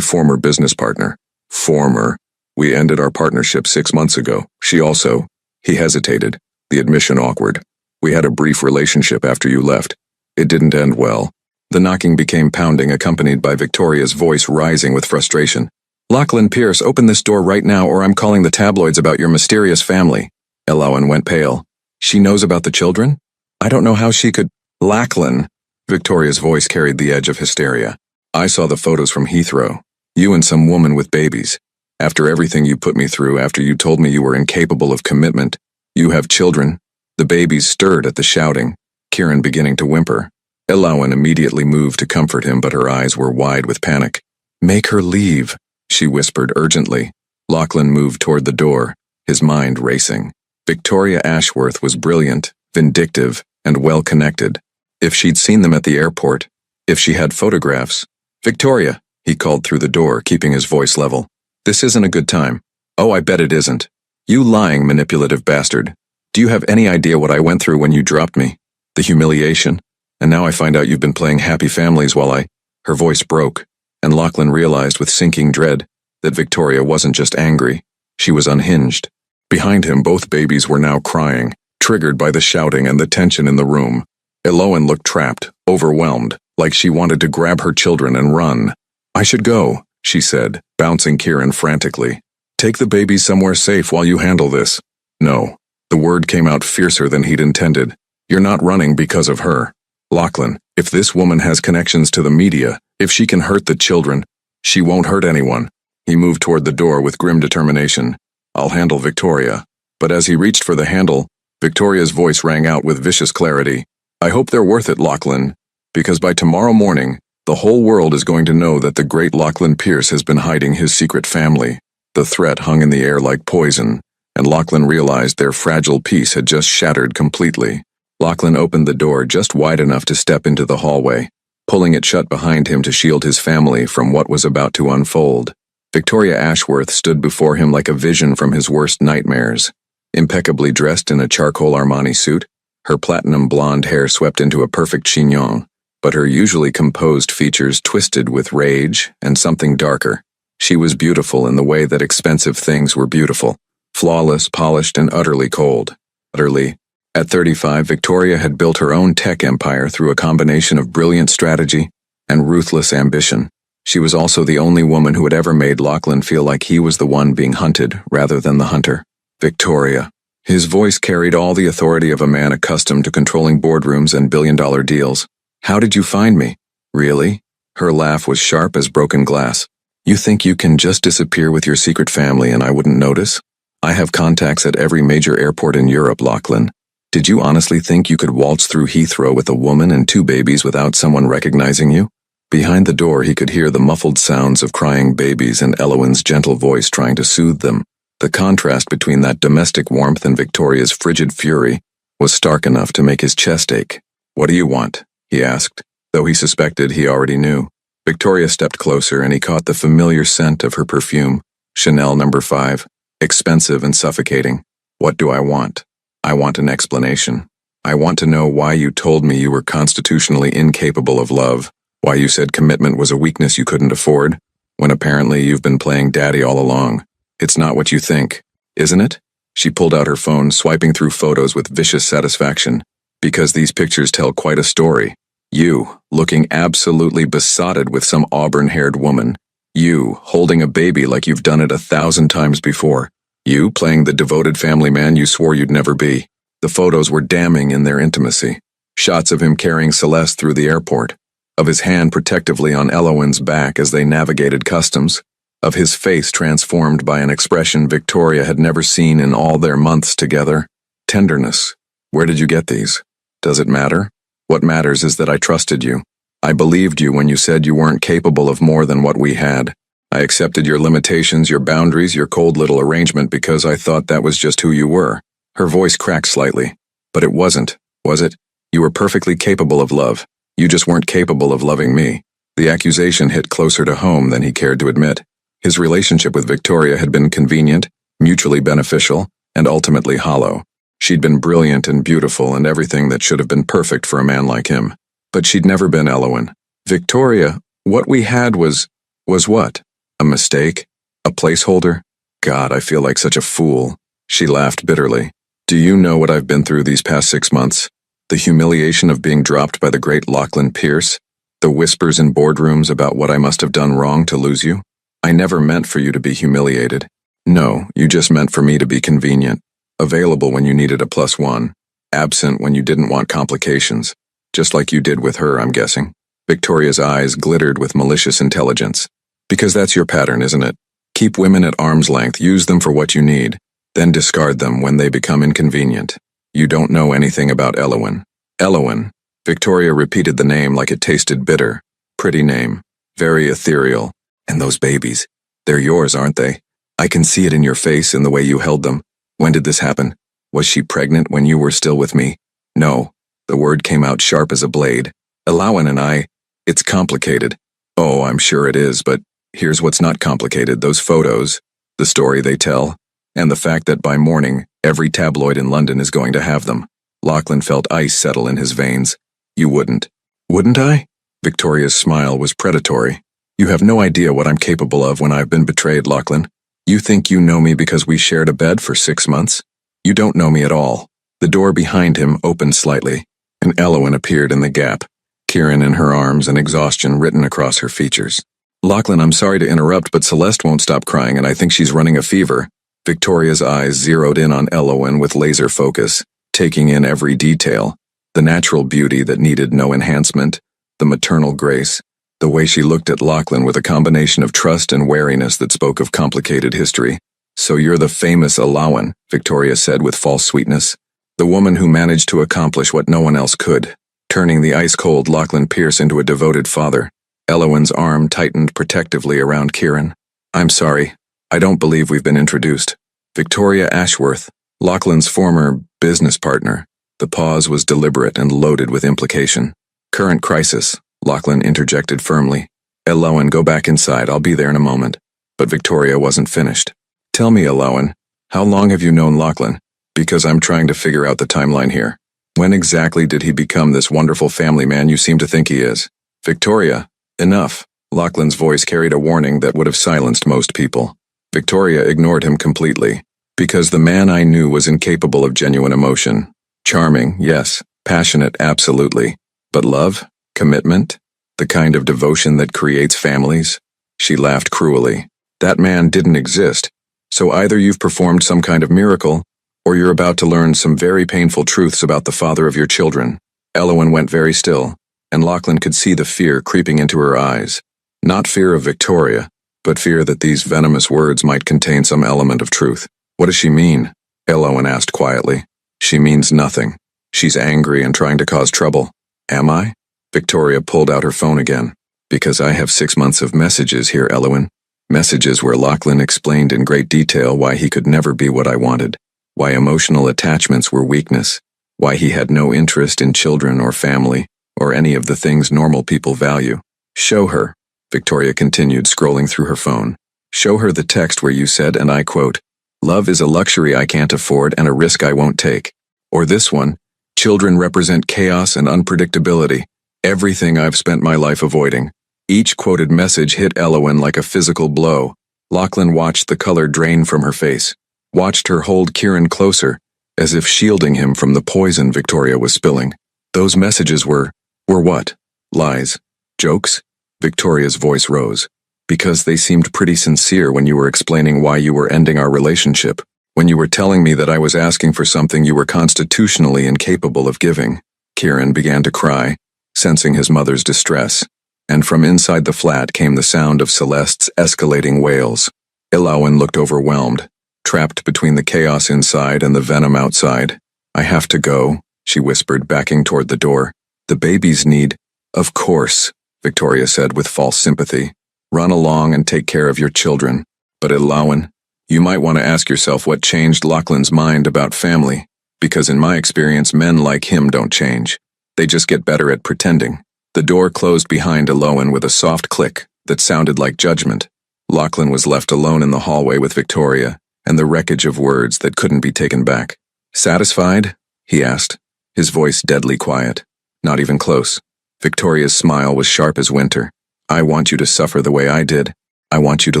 S1: former business partner. Former. We ended our partnership 6 months ago. She also. He hesitated, the admission awkward. We had a brief relationship after you left. It didn't end well. The knocking became pounding, accompanied by Victoria's voice rising with frustration. Lachlan Pierce, open this door right now or I'm calling the tabloids about your mysterious family. Elowen went pale. She knows about the children? I don't know how she could. Lachlan. Victoria's voice carried the edge of hysteria. I saw the photos from Heathrow. You and some woman with babies. After everything you put me through, after you told me you were incapable of commitment, you have children. The babies stirred at the shouting, Kieran beginning to whimper. Elowen immediately moved to comfort him, but her eyes were wide with panic. Make her leave, she whispered urgently. Lachlan moved toward the door, his mind racing. Victoria Ashworth was brilliant, vindictive, and well-connected. If she'd seen them at the airport, if she had photographs. Victoria, he called through the door, keeping his voice level. This isn't a good time. Oh, I bet it isn't. You lying, manipulative bastard. Do you have any idea what I went through when you dropped me? The humiliation? And now I find out you've been playing happy families while I... Her voice broke, and Lachlan realized with sinking dread that Victoria wasn't just angry, she was unhinged. Behind him, both babies were now crying, triggered by the shouting and the tension in the room. Elowen looked trapped, overwhelmed, like she wanted to grab her children and run. I should go, she said, bouncing Kieran frantically. Take the babies somewhere safe while you handle this. No. The word came out fiercer than he'd intended. You're not running because of her. Lachlan, if this woman has connections to the media, if she can hurt the children, she won't hurt anyone. He moved toward the door with grim determination. I'll handle Victoria. But as he reached for the handle, Victoria's voice rang out with vicious clarity. I hope they're worth it, Lachlan, because by tomorrow morning, the whole world is going to know that the great Lachlan Pierce has been hiding his secret family. The threat hung in the air like poison, and Lachlan realized their fragile peace had just shattered completely. Lachlan opened the door just wide enough to step into the hallway, pulling it shut behind him to shield his family from what was about to unfold. Victoria Ashworth stood before him like a vision from his worst nightmares. Impeccably dressed in a charcoal Armani suit, her platinum blonde hair swept into a perfect chignon, but her usually composed features twisted with rage and something darker. She was beautiful in the way that expensive things were beautiful, flawless, polished, and utterly cold. Utterly. At 35, Victoria had built her own tech empire through a combination of brilliant strategy and ruthless ambition. She was also the only woman who had ever made Lachlan feel like he was the one being hunted rather than the hunter. Victoria. His voice carried all the authority of a man accustomed to controlling boardrooms and billion-dollar deals. How did you find me? Really? Her laugh was sharp as broken glass. You think you can just disappear with your secret family and I wouldn't notice? I have contacts at every major airport in Europe, Lachlan. Did you honestly think you could waltz through Heathrow with a woman and 2 babies without someone recognizing you? Behind the door he could hear the muffled sounds of crying babies and Elowen's gentle voice trying to soothe them. The contrast between that domestic warmth and Victoria's frigid fury was stark enough to make his chest ache. What do you want? He asked, though he suspected he already knew. Victoria stepped closer and he caught the familiar scent of her perfume, Chanel No. 5, expensive and suffocating. What do I want? I want an explanation. I want to know why you told me you were constitutionally incapable of love, why you said commitment was a weakness you couldn't afford, when apparently you've been playing daddy all along. It's not what you think, isn't it? She pulled out her phone, swiping through photos with vicious satisfaction. Because these pictures tell quite a story. You, looking absolutely besotted with some auburn-haired woman. You, holding a baby like you've done it 1,000 times before. You, playing the devoted family man you swore you'd never be. The photos were damning in their intimacy. Shots of him carrying Celeste through the airport. Of his hand protectively on Elowen's back as they navigated customs. Of his face transformed by an expression Victoria had never seen in all their months together. Tenderness. Where did you get these? Does it matter? What matters is that I trusted you. I believed you when you said you weren't capable of more than what we had. I accepted your limitations, your boundaries, your cold little arrangement because I thought that was just who you were. Her voice cracked slightly. But it wasn't, was it? You were perfectly capable of love. You just weren't capable of loving me. The accusation hit closer to home than he cared to admit. His relationship with Victoria had been convenient, mutually beneficial, and ultimately hollow. She'd been brilliant and beautiful and everything that should have been perfect for a man like him. But she'd never been Elowen. Victoria, what we had was what? A mistake? A placeholder? God, I feel like such a fool. She laughed bitterly. Do you know what I've been through these past 6 months? The humiliation of being dropped by the great Lachlan Pierce? The whispers in boardrooms about what I must have done wrong to lose you? I never meant for you to be humiliated. No, you just meant for me to be convenient. Available when you needed a +1. Absent when you didn't want complications. Just like you did with her, I'm guessing. Victoria's eyes glittered with malicious intelligence. Because that's your pattern, isn't it? Keep women at arm's length, use them for what you need, then discard them when they become inconvenient. You don't know anything about Elowen. Elowen. Victoria repeated the name like it tasted bitter. Pretty name. Very ethereal. And those babies. They're yours, aren't they? I can see it in your face, in the way you held them. When did this happen? Was she pregnant when you were still with me? No. The word came out sharp as a blade. Elowen and I. It's complicated. Oh, I'm sure it is, but here's what's not complicated. Those photos. The story they tell. And the fact that by morning, every tabloid in London is going to have them. Lachlan felt ice settle in his veins. You wouldn't. Wouldn't I? Victoria's smile was predatory. You have no idea what I'm capable of when I've been betrayed, Lachlan. You think you know me because we shared a bed for 6 months? You don't know me at all. The door behind him opened slightly, and Elowen appeared in the gap, Kieran in her arms and exhaustion written across her features. Lachlan, I'm sorry to interrupt, but Celeste won't stop crying and I think she's running a fever. Victoria's eyes zeroed in on Elowen with laser focus, taking in every detail. The natural beauty that needed no enhancement, the maternal grace, the way she looked at Lachlan with a combination of trust and wariness that spoke of complicated history. So you're the famous Elowen, Victoria said with false sweetness. The woman who managed to accomplish what no one else could, turning the ice-cold Lachlan Pierce into a devoted father. Elowen's arm tightened protectively around Kieran. I'm sorry. I don't believe we've been introduced. Victoria Ashworth, Lachlan's former business partner. The pause was deliberate and loaded with implication. Current crisis, Lachlan interjected firmly. Elowen, go back inside. I'll be there in a moment. But Victoria wasn't finished. Tell me, Elowen, how long have you known Lachlan? Because I'm trying to figure out the timeline here. When exactly did he become this wonderful family man you seem to think he is? Victoria, enough. Lachlan's voice carried a warning that would have silenced most people. Victoria ignored him completely. Because the man I knew was incapable of genuine emotion. Charming, yes. Passionate, absolutely. But love? Commitment? The kind of devotion that creates families? She laughed cruelly. That man didn't exist. So either you've performed some kind of miracle, or you're about to learn some very painful truths about the father of your children. Elowen went very still, and Lachlan could see the fear creeping into her eyes. Not fear of Victoria, but fear that these venomous words might contain some element of truth. What does she mean? Elowen asked quietly. She means nothing. She's angry and trying to cause trouble. Am I? Victoria pulled out her phone again. Because I have 6 months of messages here, Elowen. Messages where Lachlan explained in great detail why he could never be what I wanted. Why emotional attachments were weakness. Why he had no interest in children or family, or any of the things normal people value. Show her, Victoria continued, scrolling through her phone. Show her the text where you said, and I quote, "Love is a luxury I can't afford and a risk I won't take." Or this one, "Children represent chaos and unpredictability. Everything I've spent my life avoiding." Each quoted message hit Elowen like a physical blow. Lachlan watched the color drain from her face, watched her hold Kieran closer, as if shielding him from the poison Victoria was spilling. Those messages were what? Lies? Jokes? Victoria's voice rose. Because they seemed pretty sincere when you were explaining why you were ending our relationship, when you were telling me that I was asking for something you were constitutionally incapable of giving. Kieran began to cry, sensing his mother's distress, and from inside the flat came the sound of Celeste's escalating wails. Ilawan looked overwhelmed, trapped between the chaos inside and the venom outside. I have to go, she whispered, backing toward the door. The babies need— Of course, Victoria said with false sympathy. Run along and take care of your children. But Ilawan, you might want to ask yourself what changed Lachlan's mind about family, because in my experience men like him don't change. They just get better at pretending. The door closed behind Ilawan with a soft click that sounded like judgment. Lachlan was left alone in the hallway with Victoria and the wreckage of words that couldn't be taken back. Satisfied? He asked, his voice deadly quiet. Not even close. Victoria's smile was sharp as winter. I want you to suffer the way I did. I want you to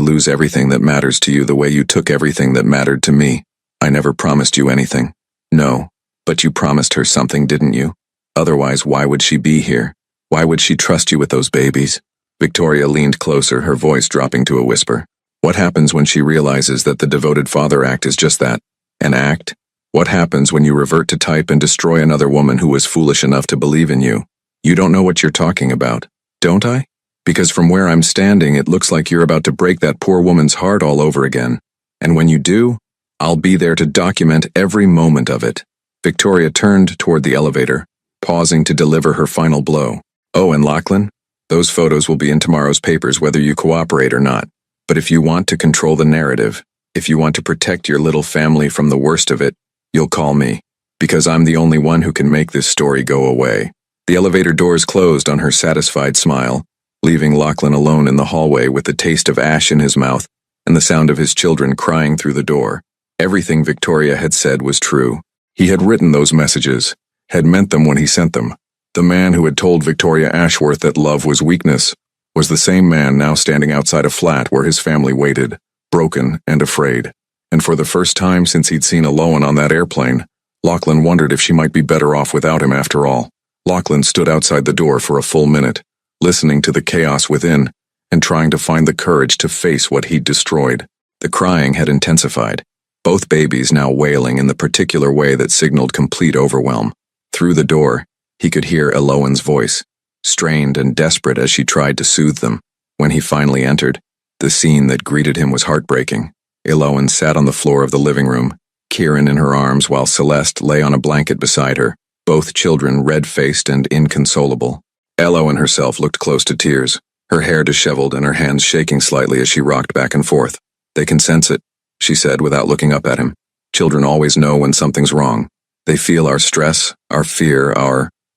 S1: lose everything that matters to you the way you took everything that mattered to me. I never promised you anything. No, but you promised her something, didn't you? Otherwise, why would she be here? Why would she trust you with those babies? Victoria leaned closer, her voice dropping to a whisper. What happens when she realizes that the devoted father act is just that, an act? What happens when you revert to type and destroy another woman who was foolish enough to believe in you? You don't know what you're talking about, don't I? Because from where I'm standing, it looks like you're about to break that poor woman's heart all over again. And when you do, I'll be there to document every moment of it. Victoria turned toward the elevator, pausing to deliver her final blow. Oh, and Lachlan, those photos will be in tomorrow's papers whether you cooperate or not. But if you want to control the narrative, if you want to protect your little family from the worst of it, you'll call me, because I'm the only one who can make this story go away. The elevator doors closed on her satisfied smile, leaving Lachlan alone in the hallway with the taste of ash in his mouth and the sound of his children crying through the door. Everything Victoria had said was true. He had written those messages, had meant them when he sent them. The man who had told Victoria Ashworth that love was weakness was the same man now standing outside a flat where his family waited, broken and afraid. And for the first time since he'd seen Ilawan on that airplane, Lachlan wondered if she might be better off without him after all. Lachlan stood outside the door for a full minute, listening to the chaos within and trying to find the courage to face what he'd destroyed. The crying had intensified, both babies now wailing in the particular way that signaled complete overwhelm. Through the door, he could hear Ilawan's voice, strained and desperate as she tried to soothe them. When he finally entered, the scene that greeted him was heartbreaking. Ilawan sat on the floor of the living room, Kieran in her arms while Celeste lay on a blanket beside her, both children red-faced and inconsolable. Ilawan herself looked close to tears, her hair disheveled and her hands shaking slightly as she rocked back and forth. They can sense it, she said without looking up at him. Children always know when something's wrong. They feel our stress, our fear,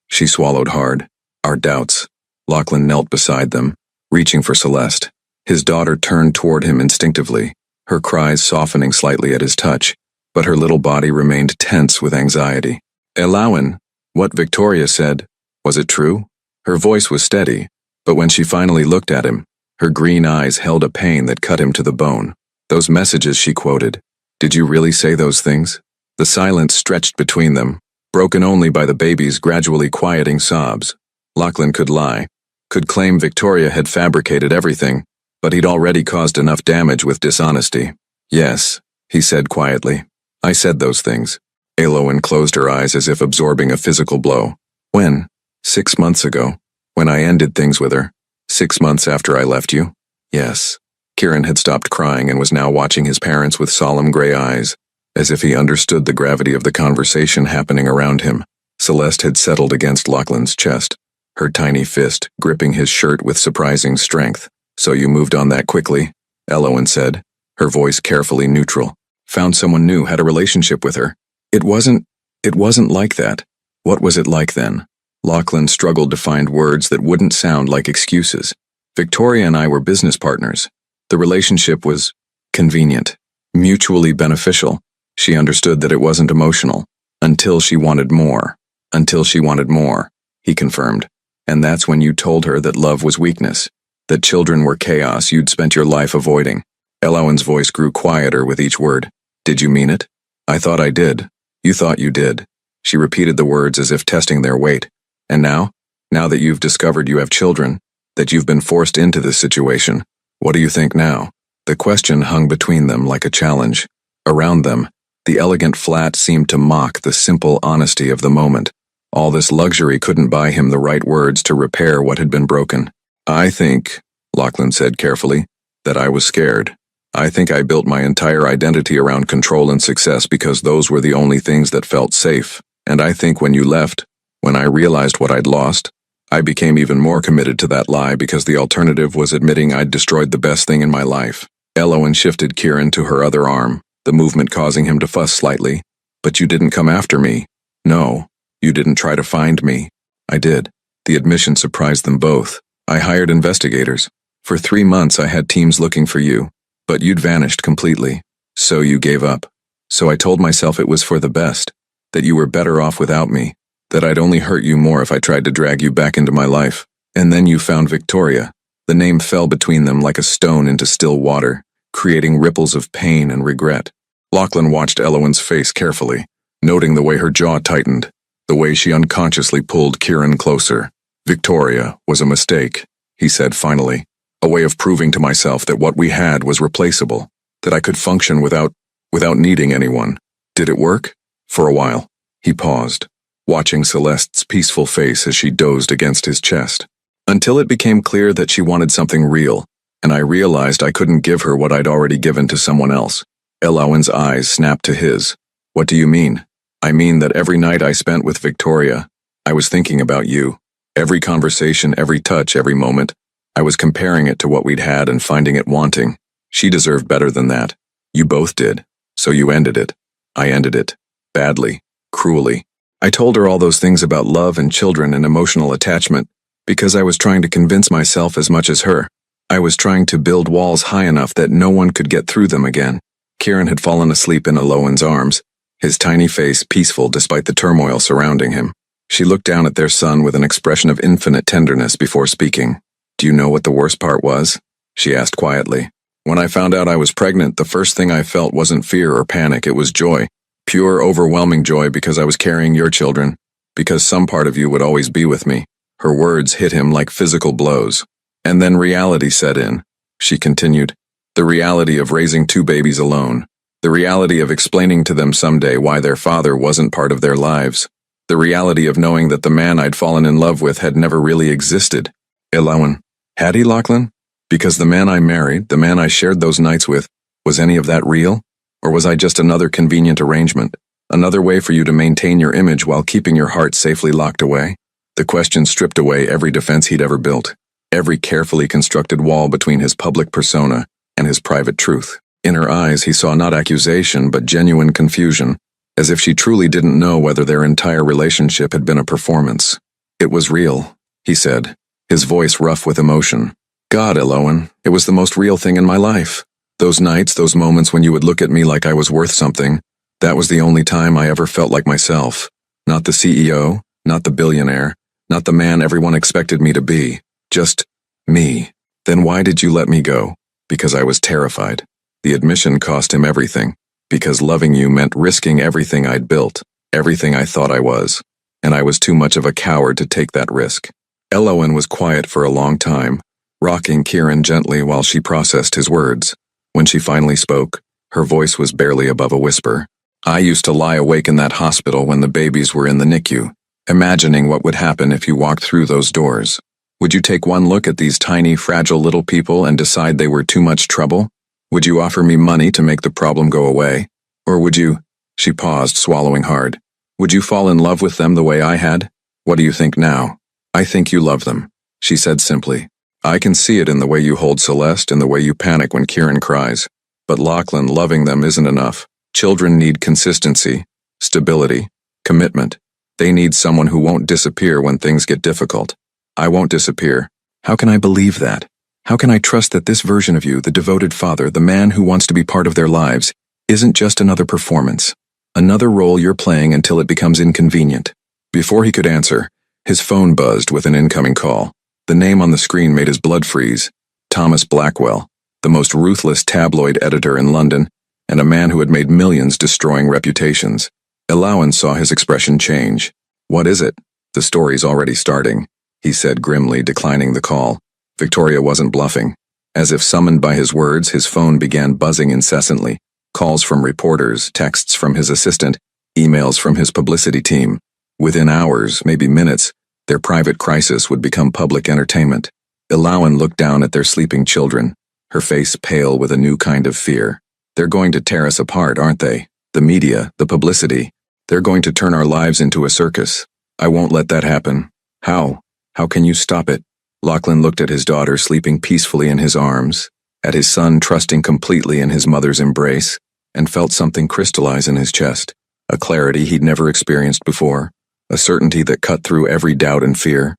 S1: she swallowed hard, our doubts. Lachlan knelt beside them, reaching for Celeste. His daughter turned toward him instinctively, her cries softening slightly at his touch, but her little body remained tense with anxiety. Ilawan, what Victoria said, was it true? Her voice was steady, but when she finally looked at him, her green eyes held a pain that cut him to the bone. Those messages she quoted, did you really say those things? The silence stretched between them, broken only by the baby's gradually quieting sobs. Lachlan could lie, could claim Victoria had fabricated everything, but he'd already caused enough damage with dishonesty. Yes, he said quietly. I said those things. Ilawan closed her eyes as if absorbing a physical blow. When? 6 months ago. When I ended things with her. 6 months after I left you? Yes. Kieran had stopped crying and was now watching his parents with solemn gray eyes, as if he understood the gravity of the conversation happening around him. Celeste had settled against Lachlan's chest, her tiny fist gripping his shirt with surprising strength. So you moved on that quickly? Ilawan said, her voice carefully neutral. Found someone new, had a relationship with her. It wasn't like that. What was it like then? Lachlan struggled to find words that wouldn't sound like excuses. Victoria and I were business partners. The relationship was convenient, mutually beneficial. She understood that it wasn't emotional. Until she wanted more. Until she wanted more, he confirmed. And that's when you told her that love was weakness, that children were chaos you'd spent your life avoiding. Ilawan's voice grew quieter with each word. Did you mean it? I thought I did. You thought you did. She repeated the words as if testing their weight. And now? Now that you've discovered you have children, that you've been forced into this situation, what do you think now? The question hung between them like a challenge. Around them, the elegant flat seemed to mock the simple honesty of the moment. All this luxury couldn't buy him the right words to repair what had been broken. I think, Lachlan said carefully, that I was scared. I think I built my entire identity around control and success because those were the only things that felt safe. And I think when you left, when I realized what I'd lost, I became even more committed to that lie because the alternative was admitting I'd destroyed the best thing in my life. Elowen shifted Kieran to her other arm, the movement causing him to fuss slightly. But you didn't come after me. No, you didn't try to find me. I did. The admission surprised them both. I hired investigators. For 3 months I had teams looking for you. But you'd vanished completely. So you gave up. So I told myself it was for the best. That you were better off without me. That I'd only hurt you more if I tried to drag you back into my life. And then you found Victoria. The name fell between them like a stone into still water, creating ripples of pain and regret. Lachlan watched Elowen's face carefully, noting the way her jaw tightened, the way she unconsciously pulled Kieran closer. Victoria was a mistake, he said finally, a way of proving to myself that what we had was replaceable, that I could function without needing anyone. Did it work? For a while. He paused, watching Celeste's peaceful face as she dozed against his chest. Until it became clear that she wanted something real, and I realized I couldn't give her what I'd already given to someone else. Elowen's eyes snapped to his. What do you mean? I mean that every night I spent with Victoria, I was thinking about you. Every conversation, every touch, every moment, I was comparing it to what we'd had and finding it wanting. She deserved better than that. You both did. So you ended it. I ended it. Badly. Cruelly. I told her all those things about love and children and emotional attachment because I was trying to convince myself as much as her. I was trying to build walls high enough that no one could get through them again. Kieran had fallen asleep in Elowen's arms, his tiny face peaceful despite the turmoil surrounding him. She looked down at their son with an expression of infinite tenderness before speaking. Do you know what the worst part was? She asked quietly. When I found out I was pregnant, the first thing I felt wasn't fear or panic, it was joy. Pure, overwhelming joy because I was carrying your children, because some part of you would always be with me. Her words hit him like physical blows. And then reality set in, she continued. The reality of raising 2 babies alone. The reality of explaining to them someday why their father wasn't part of their lives. The reality of knowing that the man I'd fallen in love with had never really existed. Elowen. Had he, Lachlan? Because the man I married, the man I shared those nights with, was any of that real? Or was I just another convenient arrangement? Another way for you to maintain your image while keeping your heart safely locked away? The question stripped away every defense he'd ever built, every carefully constructed wall between his public persona and his private truth. In her eyes he saw not accusation but genuine confusion, as if she truly didn't know whether their entire relationship had been a performance. It was real, he said, his voice rough with emotion. God, Elowen, it was the most real thing in my life. Those nights, those moments when you would look at me like I was worth something, that was the only time I ever felt like myself. Not the CEO, not the billionaire, not the man everyone expected me to be. Just me. Then why did you let me go? Because I was terrified. The admission cost him everything. Because loving you meant risking everything I'd built, everything I thought I was. And I was too much of a coward to take that risk. Elowen was quiet for a long time, rocking Kieran gently while she processed his words. When she finally spoke, her voice was barely above a whisper. I used to lie awake in that hospital when the babies were in the NICU, imagining what would happen if you walked through those doors. Would you take one look at these tiny, fragile little people and decide they were too much trouble? Would you offer me money to make the problem go away? Or would you— She paused, swallowing hard. Would you fall in love with them the way I had? What do you think now? I think you love them, she said simply. I can see it in the way you hold Celeste and the way you panic when Kieran cries. But Lachlan, loving them isn't enough. Children need consistency, stability, commitment. They need someone who won't disappear when things get difficult. I won't disappear. How can I believe that? How can I trust that this version of you, the devoted father, the man who wants to be part of their lives, isn't just another performance? Another role you're playing until it becomes inconvenient. Before he could answer, his phone buzzed with an incoming call. The name on the screen made his blood freeze. Thomas Blackwell, the most ruthless tabloid editor in London, and a man who had made millions destroying reputations. Elowen saw his expression change. "What is it?" "The story's already starting," he said grimly, declining the call. Victoria wasn't bluffing. As if summoned by his words, his phone began buzzing incessantly. Calls from reporters, texts from his assistant, emails from his publicity team. Within hours, maybe minutes, their private crisis would become public entertainment. Elowen looked down at their sleeping children, her face pale with a new kind of fear. "They're going to tear us apart, aren't they? The media, the publicity. They're going to turn our lives into a circus. I won't let that happen. How? How can you stop it?" Lachlan looked at his daughter sleeping peacefully in his arms, at his son trusting completely in his mother's embrace, and felt something crystallize in his chest, a clarity he'd never experienced before, a certainty that cut through every doubt and fear.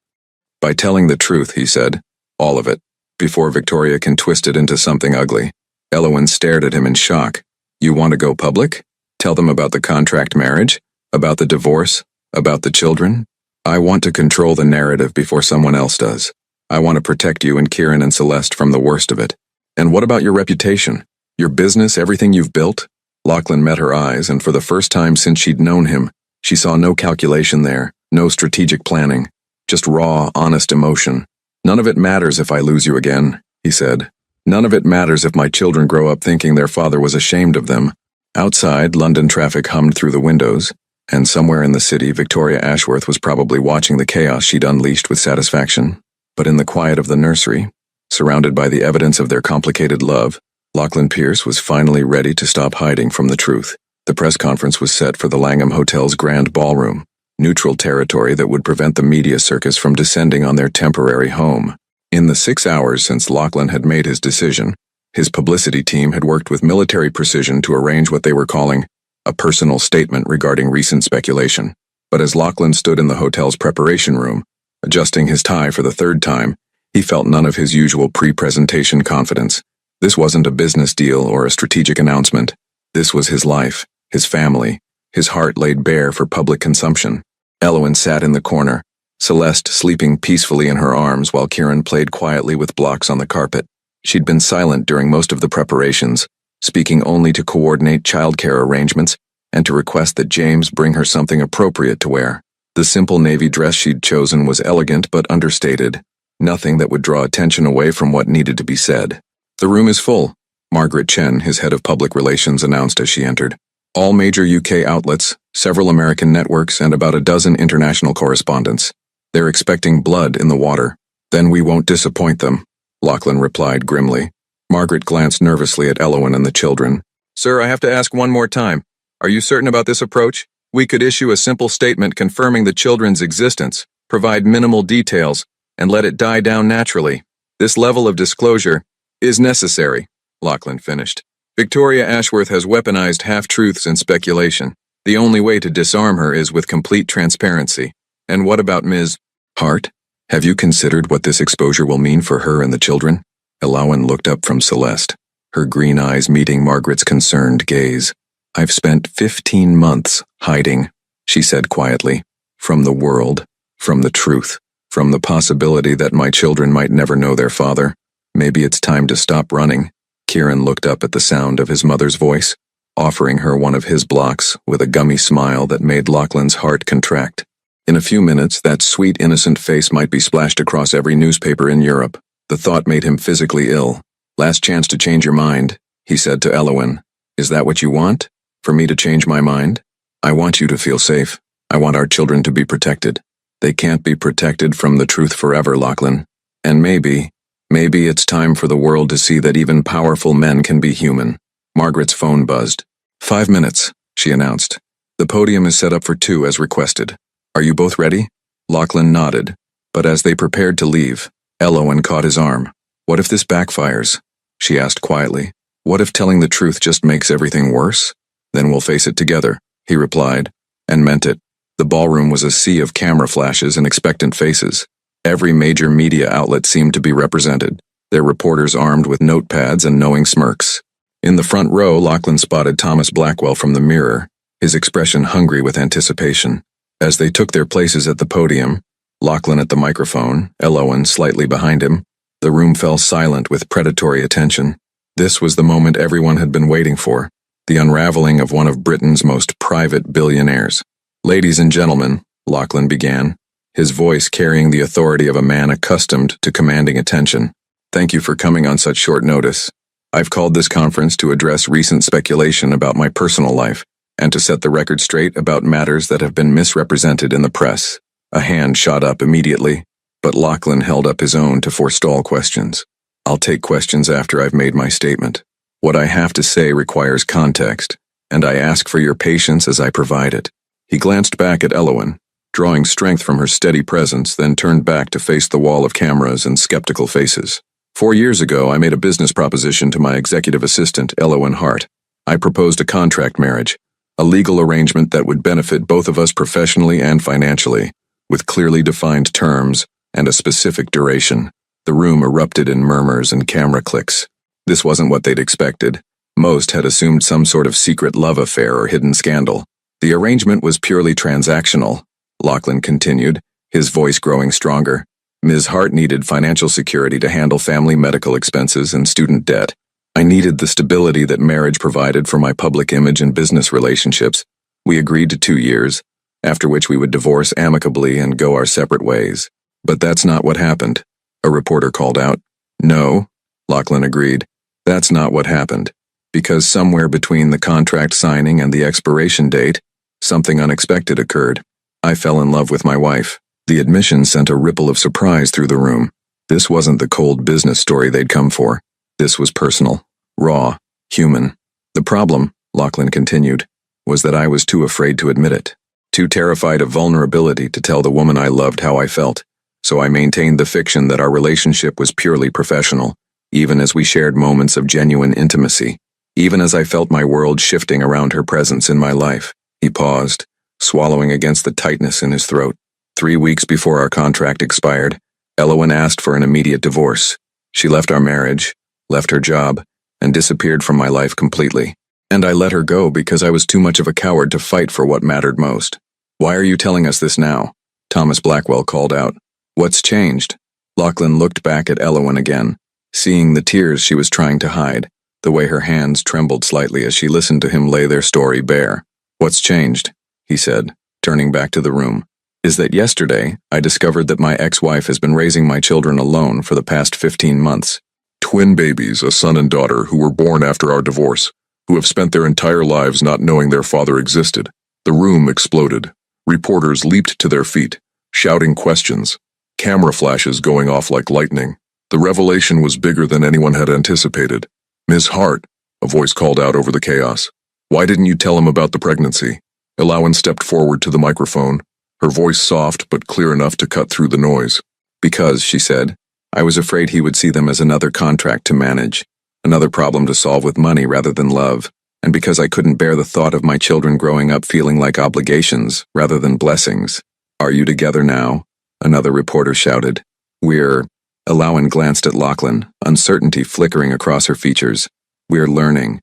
S1: "By telling the truth," he said, "all of it, before Victoria can twist it into something ugly." Elowen stared at him in shock. "You want to go public? Tell them about the contract marriage? About the divorce? About the children?" "I want to control the narrative before someone else does. I want to protect you and Kieran and Celeste from the worst of it." "And what about your reputation? Your business, everything you've built?" Lachlan met her eyes, and for the first time since she'd known him, she saw no calculation there, no strategic planning, just raw, honest emotion. "None of it matters if I lose you again," he said. "None of it matters if my children grow up thinking their father was ashamed of them." Outside, London traffic hummed through the windows, and somewhere in the city, Victoria Ashworth was probably watching the chaos she'd unleashed with satisfaction. But in the quiet of the nursery, surrounded by the evidence of their complicated love, Lachlan Pierce was finally ready to stop hiding from the truth. The press conference was set for the Langham Hotel's grand ballroom, neutral territory that would prevent the media circus from descending on their temporary home. In the 6 hours since Lachlan had made his decision, his publicity team had worked with military precision to arrange what they were calling a personal statement regarding recent speculation. But as Lachlan stood in the hotel's preparation room, adjusting his tie for the third time, he felt none of his usual pre-presentation confidence. This wasn't a business deal or a strategic announcement. This was his life, his family, his heart laid bare for public consumption. Elowen sat in the corner, Celeste sleeping peacefully in her arms while Kieran played quietly with blocks on the carpet. She'd been silent during most of the preparations, speaking only to coordinate childcare arrangements and to request that James bring her something appropriate to wear. The simple navy dress she'd chosen was elegant but understated, nothing that would draw attention away from what needed to be said. "The room is full," Margaret Chen, his head of public relations, announced as she entered. "All major UK outlets, several American networks, and about a dozen international correspondents. They're expecting blood in the water." "Then we won't disappoint them," Lachlan replied grimly. Margaret glanced nervously at Elowen and the children. "Sir, I have to ask one more time. Are you certain about this approach? We could issue a simple statement confirming the children's existence, provide minimal details, and let it die down naturally. This level of disclosure is necessary," Lachlan finished. "Victoria Ashworth has weaponized half-truths and speculation. The only way to disarm her is with complete transparency. And what about Ms. Hart? Have you considered what this exposure will mean for her and the children?" Elowen looked up from Celeste, her green eyes meeting Margaret's concerned gaze. "I've spent 15 months hiding," she said quietly, "from the world, from the truth, from the possibility that my children might never know their father. Maybe it's time to stop running." Kieran looked up at the sound of his mother's voice, offering her one of his blocks with a gummy smile that made Lachlan's heart contract. In a few minutes, that sweet, innocent face might be splashed across every newspaper in Europe. The thought made him physically ill. "Last chance to change your mind," he said to Elowen. "Is that what you want? For me to change my mind? I want you to feel safe. I want our children to be protected. They can't be protected from the truth forever, Lachlan. And maybe it's time for the world to see that even powerful men can be human." Margaret's phone buzzed. 5 minutes, she announced. "The podium is set up for 2 as requested. Are you both ready?" Lachlan nodded, but as they prepared to leave, Elowen caught his arm. "What if this backfires?" she asked quietly. "What if telling the truth just makes everything worse?" "Then we'll face it together," he replied, and meant it. The ballroom was a sea of camera flashes and expectant faces. Every major media outlet seemed to be represented, their reporters armed with notepads and knowing smirks. In the front row, Lachlan spotted Thomas Blackwell from the mirror, his expression hungry with anticipation. As they took their places at the podium, Lachlan at the microphone, Elowen slightly behind him, the room fell silent with predatory attention. This was the moment everyone had been waiting for. the unraveling of one of Britain's most private billionaires. Ladies and gentlemen, Lachlan began, his voice carrying the authority of a man accustomed to commanding attention. Thank you for coming on such short notice. I've called this conference to address recent speculation about my personal life and to set the record straight about matters that have been misrepresented in the press. A hand shot up immediately, but Lachlan held up his own to forestall questions. I'll take questions after I've made my statement. What I have to say requires context, and I ask for your patience as I provide it. He glanced back at Elowen, drawing strength from her steady presence, then turned back to face the wall of cameras and skeptical faces. 4 years ago, I made a business proposition to my executive assistant, Elowen Hart. I proposed a contract marriage, a legal arrangement that would benefit both of us professionally and financially, with clearly defined terms and a specific duration. The room erupted in murmurs and camera clicks. This wasn't what they'd expected. Most had assumed some sort of secret love affair or hidden scandal. The arrangement was purely transactional, Lachlan continued, his voice growing stronger. Ms. Hart needed financial security to handle family medical expenses and student debt. I needed the stability that marriage provided for my public image and business relationships. We agreed to 2 years, after which we would divorce amicably and go our separate ways. But that's not what happened, a reporter called out. No, Lachlan agreed. That's not what happened. Because somewhere between the contract signing and the expiration date, something unexpected occurred. I fell in love with my wife. The admission sent a ripple of surprise through the room. This wasn't the cold business story they'd come for. This was personal, raw, human. The problem, Lachlan continued, was that I was too afraid to admit it. Too terrified of vulnerability to tell the woman I loved how I felt. So I maintained the fiction that our relationship was purely professional, even as we shared moments of genuine intimacy, even as I felt my world shifting around her presence in my life. He paused, swallowing against the tightness in his throat. 3 weeks before our contract expired, Elowen asked for an immediate divorce. She left our marriage, left her job, and disappeared from my life completely. And I let her go because I was too much of a coward to fight for what mattered most. Why are you telling us this now? Thomas Blackwell called out. What's changed? Lachlan looked back at Elowen again, seeing the tears she was trying to hide, the way her hands trembled slightly as she listened to him lay their story bare. What's changed? He said, turning back to the room. Is that yesterday, I discovered that my ex-wife has been raising my children alone for the past 15 months. Twin babies, a son and daughter, who were born after our divorce, who have spent their entire lives not knowing their father existed. The room exploded. Reporters leaped to their feet, shouting questions. Camera flashes going off like lightning. The revelation was bigger than anyone had anticipated. Ms. Hart, a voice called out over the chaos. Why didn't you tell him about the pregnancy? Elowen stepped forward to the microphone, her voice soft but clear enough to cut through the noise. Because, she said, I was afraid he would see them as another contract to manage, another problem to solve with money rather than love, and because I couldn't bear the thought of my children growing up feeling like obligations rather than blessings. Are you together now? Another reporter shouted. We're... Elowen glanced at Lachlan, uncertainty flickering across her features. We're learning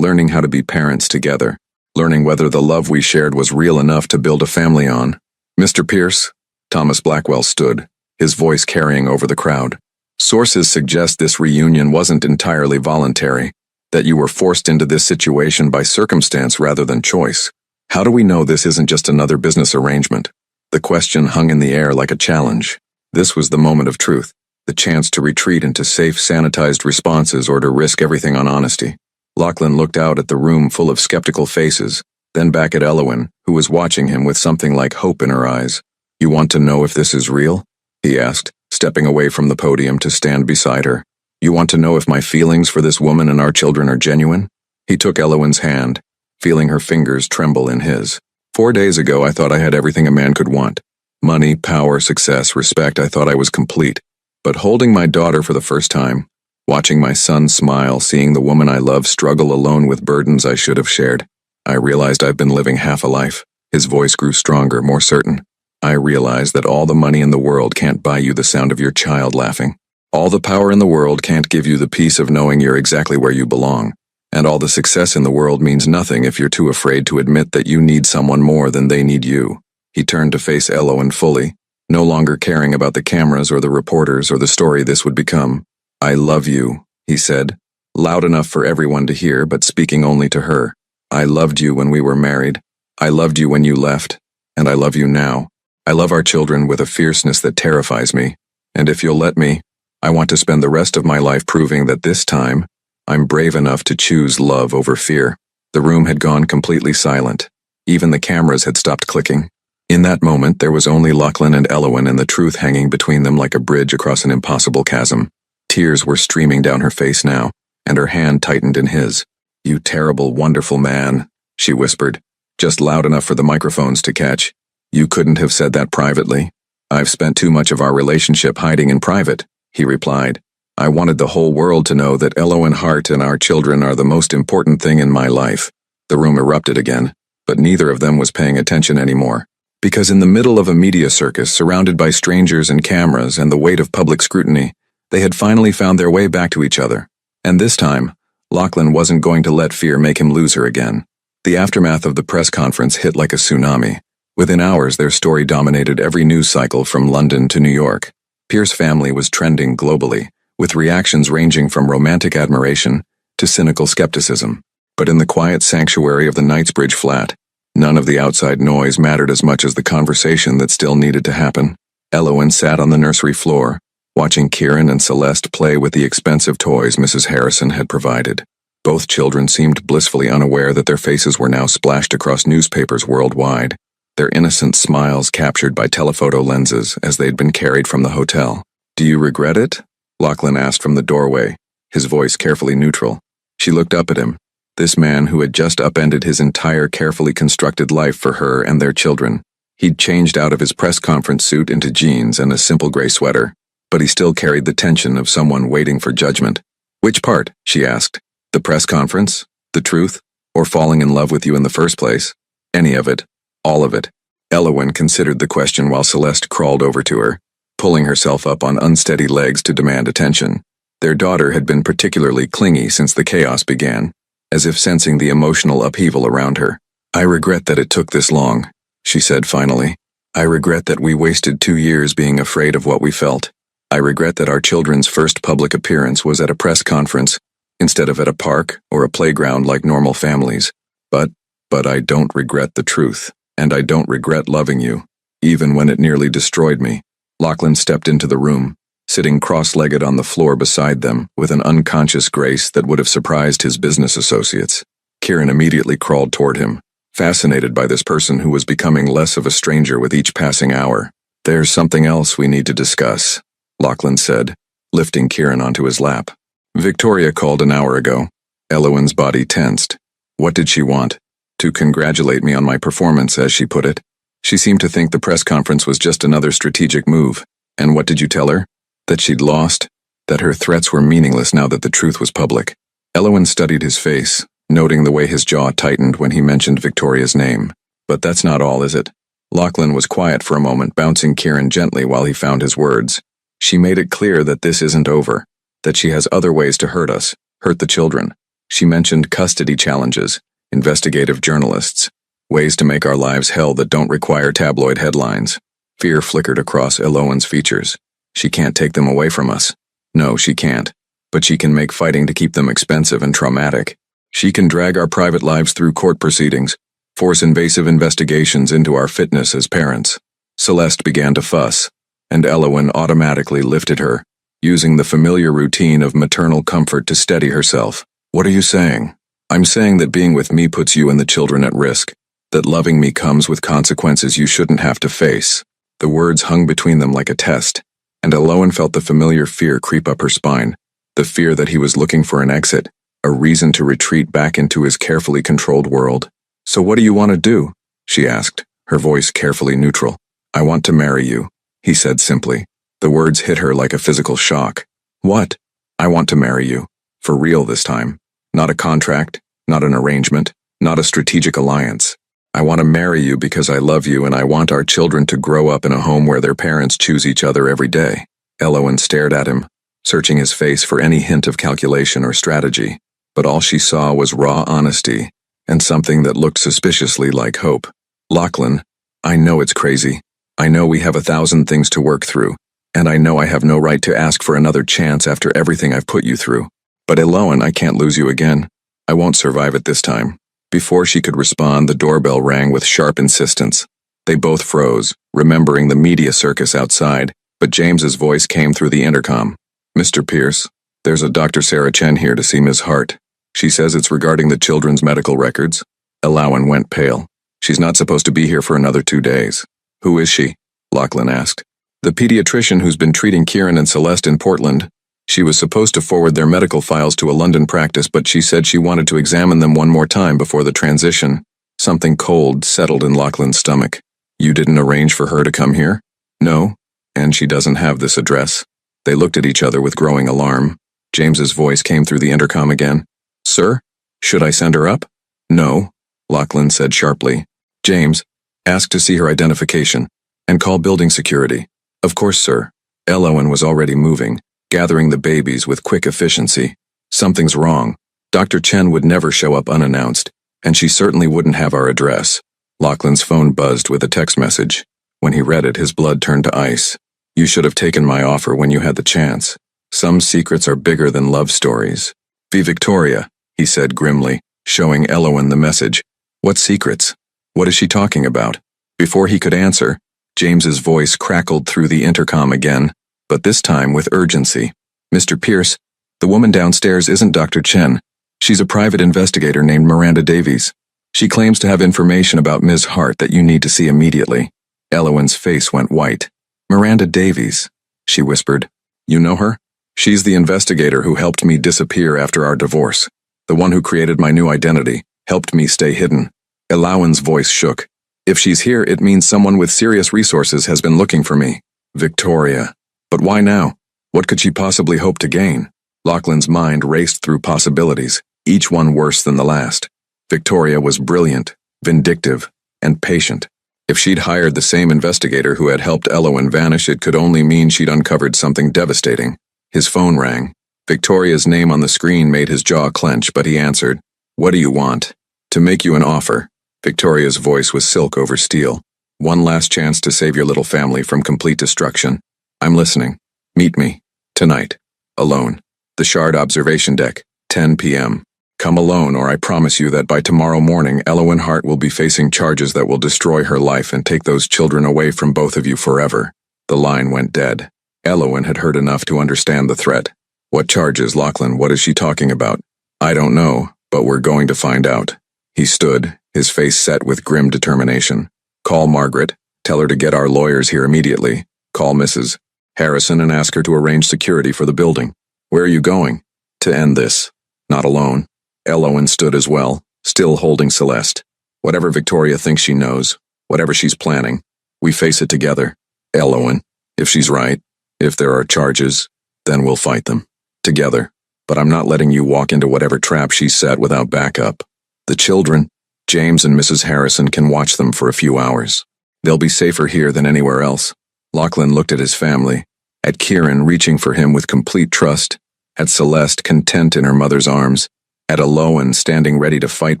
S1: how to be parents together, learning whether the love we shared was real enough to build a family on. Mr. Pierce, Thomas Blackwell stood, his voice carrying over the crowd. Sources suggest this reunion wasn't entirely voluntary, that you were forced into this situation by circumstance rather than choice. How do we know this isn't just another business arrangement? The question hung in the air like a challenge. This was the moment of truth, the chance to retreat into safe, sanitized responses or to risk everything on honesty. Lachlan looked out at the room full of skeptical faces, then back at Elowen, who was watching him with something like hope in her eyes. You want to know if this is real? He asked, stepping away from the podium to stand beside her. You want to know if my feelings for this woman and our children are genuine? He took Elowen's hand, feeling her fingers tremble in his. 4 days ago, I thought I had everything a man could want. Money, power, success, respect. I thought I was complete. But holding my daughter for the first time, watching my son smile, seeing the woman I love struggle alone with burdens I should have shared, I realized I've been living half a life. His voice grew stronger, more certain. I realized that all the money in the world can't buy you the sound of your child laughing. All the power in the world can't give you the peace of knowing you're exactly where you belong. And all the success in the world means nothing if you're too afraid to admit that you need someone more than they need you. He turned to face Elowen fully, no longer caring about the cameras or the reporters or the story this would become. I love you, he said, loud enough for everyone to hear but speaking only to her. I loved you when we were married. I loved you when you left. And I love you now. I love our children with a fierceness that terrifies me. And if you'll let me, I want to spend the rest of my life proving that this time, I'm brave enough to choose love over fear. The room had gone completely silent. Even the cameras had stopped clicking. In that moment, there was only Lachlan and Elowen and the truth hanging between them like a bridge across an impossible chasm. Tears were streaming down her face now, and her hand tightened in his. "You terrible, wonderful man," she whispered, just loud enough for the microphones to catch. "You couldn't have said that privately." "I've spent too much of our relationship hiding in private," he replied. "I wanted the whole world to know that Elowen Hart and our children are the most important thing in my life." The room erupted again, but neither of them was paying attention anymore. Because in the middle of a media circus surrounded by strangers and cameras and the weight of public scrutiny, they had finally found their way back to each other. And this time, Lachlan wasn't going to let fear make him lose her again. The aftermath of the press conference hit like a tsunami. Within hours, their story dominated every news cycle from London to New York. Pierce's family was trending globally, with reactions ranging from romantic admiration to cynical skepticism. But in the quiet sanctuary of the Knightsbridge flat, none of the outside noise mattered as much as the conversation that still needed to happen. Elowen sat on the nursery floor, watching Kieran and Celeste play with the expensive toys Mrs. Harrison had provided. Both children seemed blissfully unaware that their faces were now splashed across newspapers worldwide, their innocent smiles captured by telephoto lenses as they'd been carried from the hotel. "Do you regret it?" Lachlan asked from the doorway, his voice carefully neutral. She looked up at him, this man who had just upended his entire carefully constructed life for her and their children. He'd changed out of his press conference suit into jeans and a simple gray sweater, but he still carried the tension of someone waiting for judgment. "Which part?" she asked. "The press conference? The truth? Or falling in love with you in the first place?" "Any of it. All of it." Elowen considered the question while Celeste crawled over to her, pulling herself up on unsteady legs to demand attention. Their daughter had been particularly clingy since the chaos began, as if sensing the emotional upheaval around her. "I regret that it took this long," she said finally. "I regret that we wasted 2 years being afraid of what we felt. I regret that our children's first public appearance was at a press conference, instead of at a park or a playground like normal families. But I don't regret the truth, and I don't regret loving you, even when it nearly destroyed me." Lachlan stepped into the room, sitting cross-legged on the floor beside them with an unconscious grace that would have surprised his business associates. Kieran immediately crawled toward him, fascinated by this person who was becoming less of a stranger with each passing hour. "There's something else we need to discuss," Lachlan said, lifting Kieran onto his lap. "Victoria called an hour ago." Elowen's body tensed. What did she want? To congratulate me on my performance, as she put it. She seemed to think the press conference was just another strategic move. And what did you tell her? That she'd lost? That her threats were meaningless now that the truth was public? Elowen studied his face, noting the way his jaw tightened when he mentioned Victoria's name. "But that's not all, is it?" Lachlan was quiet for a moment, bouncing Kieran gently while he found his words. "She made it clear that this isn't over, that she has other ways to hurt us, hurt the children. She mentioned custody challenges, investigative journalists, ways to make our lives hell that don't require tabloid headlines." Fear flickered across Elowen's features. "She can't take them away from us." "No, she can't. But she can make fighting to keep them expensive and traumatic. She can drag our private lives through court proceedings, force invasive investigations into our fitness as parents." Celeste began to fuss, and Elowen automatically lifted her, using the familiar routine of maternal comfort to steady herself. "What are you saying?" "I'm saying that being with me puts you and the children at risk, that loving me comes with consequences you shouldn't have to face." The words hung between them like a test, and Elowen felt the familiar fear creep up her spine, the fear that he was looking for an exit, a reason to retreat back into his carefully controlled world. "So what do you want to do?" she asked, her voice carefully neutral. "I want to marry you," he said simply. The words hit her like a physical shock. "What?" "I want to marry you. For real this time. Not a contract, not an arrangement, not a strategic alliance. I want to marry you because I love you and I want our children to grow up in a home where their parents choose each other every day." Elowen stared at him, searching his face for any hint of calculation or strategy, but all she saw was raw honesty and something that looked suspiciously like hope. "Lachlan, I know it's crazy. I know we have 1,000 things to work through, and I know I have no right to ask for another chance after everything I've put you through. But Elowen, I can't lose you again. I won't survive it this time. Before she could respond, the doorbell rang with sharp insistence. They both froze, remembering the media circus outside, but James's voice came through the intercom. "Mr. Pierce, there's a Dr. Sarah Chen here to see Ms. Hart. She says it's regarding the children's medical records." Elowen went pale. "She's not supposed to be here for another 2 days." "Who is she?" Lachlan asked. "The pediatrician who's been treating Kieran and Celeste in Portland. She was supposed to forward their medical files to a London practice, but she said she wanted to examine them one more time before the transition." Something cold settled in Lachlan's stomach. "You didn't arrange for her to come here?" "No, and she doesn't have this address." They looked at each other with growing alarm. James's voice came through the intercom again. "Sir, should I send her up?" "No," Lachlan said sharply. "James, ask to see her identification, and call building security." "Of course, sir." Elowen was already moving, gathering the babies with quick efficiency. "Something's wrong. Dr. Chen would never show up unannounced, and she certainly wouldn't have our address." Lachlan's phone buzzed with a text message. When he read it, his blood turned to ice. "You should have taken my offer when you had the chance. Some secrets are bigger than love stories." "V. Victoria," he said grimly, showing Elowen the message. "What secrets? What is she talking about?" Before he could answer, James's voice crackled through the intercom again, but this time with urgency. "Mr. Pierce, the woman downstairs isn't Dr. Chen. She's a private investigator named Miranda Davies. She claims to have information about Ms. Hart that you need to see immediately." Elowen's face went white. "Miranda Davies," she whispered. "You know her? She's the investigator who helped me disappear after our divorce. The one who created my new identity, helped me stay hidden." Elowen's voice shook. "If she's here, it means someone with serious resources has been looking for me." Victoria. But why now? What could she possibly hope to gain? Lachlan's mind raced through possibilities, each one worse than the last. Victoria was brilliant, vindictive, and patient. If she'd hired the same investigator who had helped Elowen vanish, it could only mean she'd uncovered something devastating. His phone rang. Victoria's name on the screen made his jaw clench, but he answered. "What do you want?" "To make you an offer." Victoria's voice was silk over steel. "One last chance to save your little family from complete destruction. I'm listening. Meet me. Tonight. Alone. The Shard observation deck. 10 p.m. Come alone, or I promise you that by tomorrow morning, Elowen Hart will be facing charges that will destroy her life and take those children away from both of you forever." The line went dead. Elowen had heard enough to understand the threat. "What charges, Lachlan? What is she talking about?" "I don't know, but we're going to find out." He stood, his face set with grim determination. "Call Margaret. Tell her to get our lawyers here immediately. Call Mrs. Harrison and ask her to arrange security for the building." "Where are you going?" "To end this. Not alone." Elowen stood as well, still holding Celeste. "Whatever Victoria thinks she knows, whatever she's planning, we face it together. Elowen, if she's right, if there are charges, then we'll fight them. Together. But I'm not letting you walk into whatever trap she's set without backup. The children, James and Mrs. Harrison, can watch them for a few hours. They'll be safer here than anywhere else." Lachlan looked at his family, at Kieran reaching for him with complete trust, at Celeste content in her mother's arms, at Elowen standing ready to fight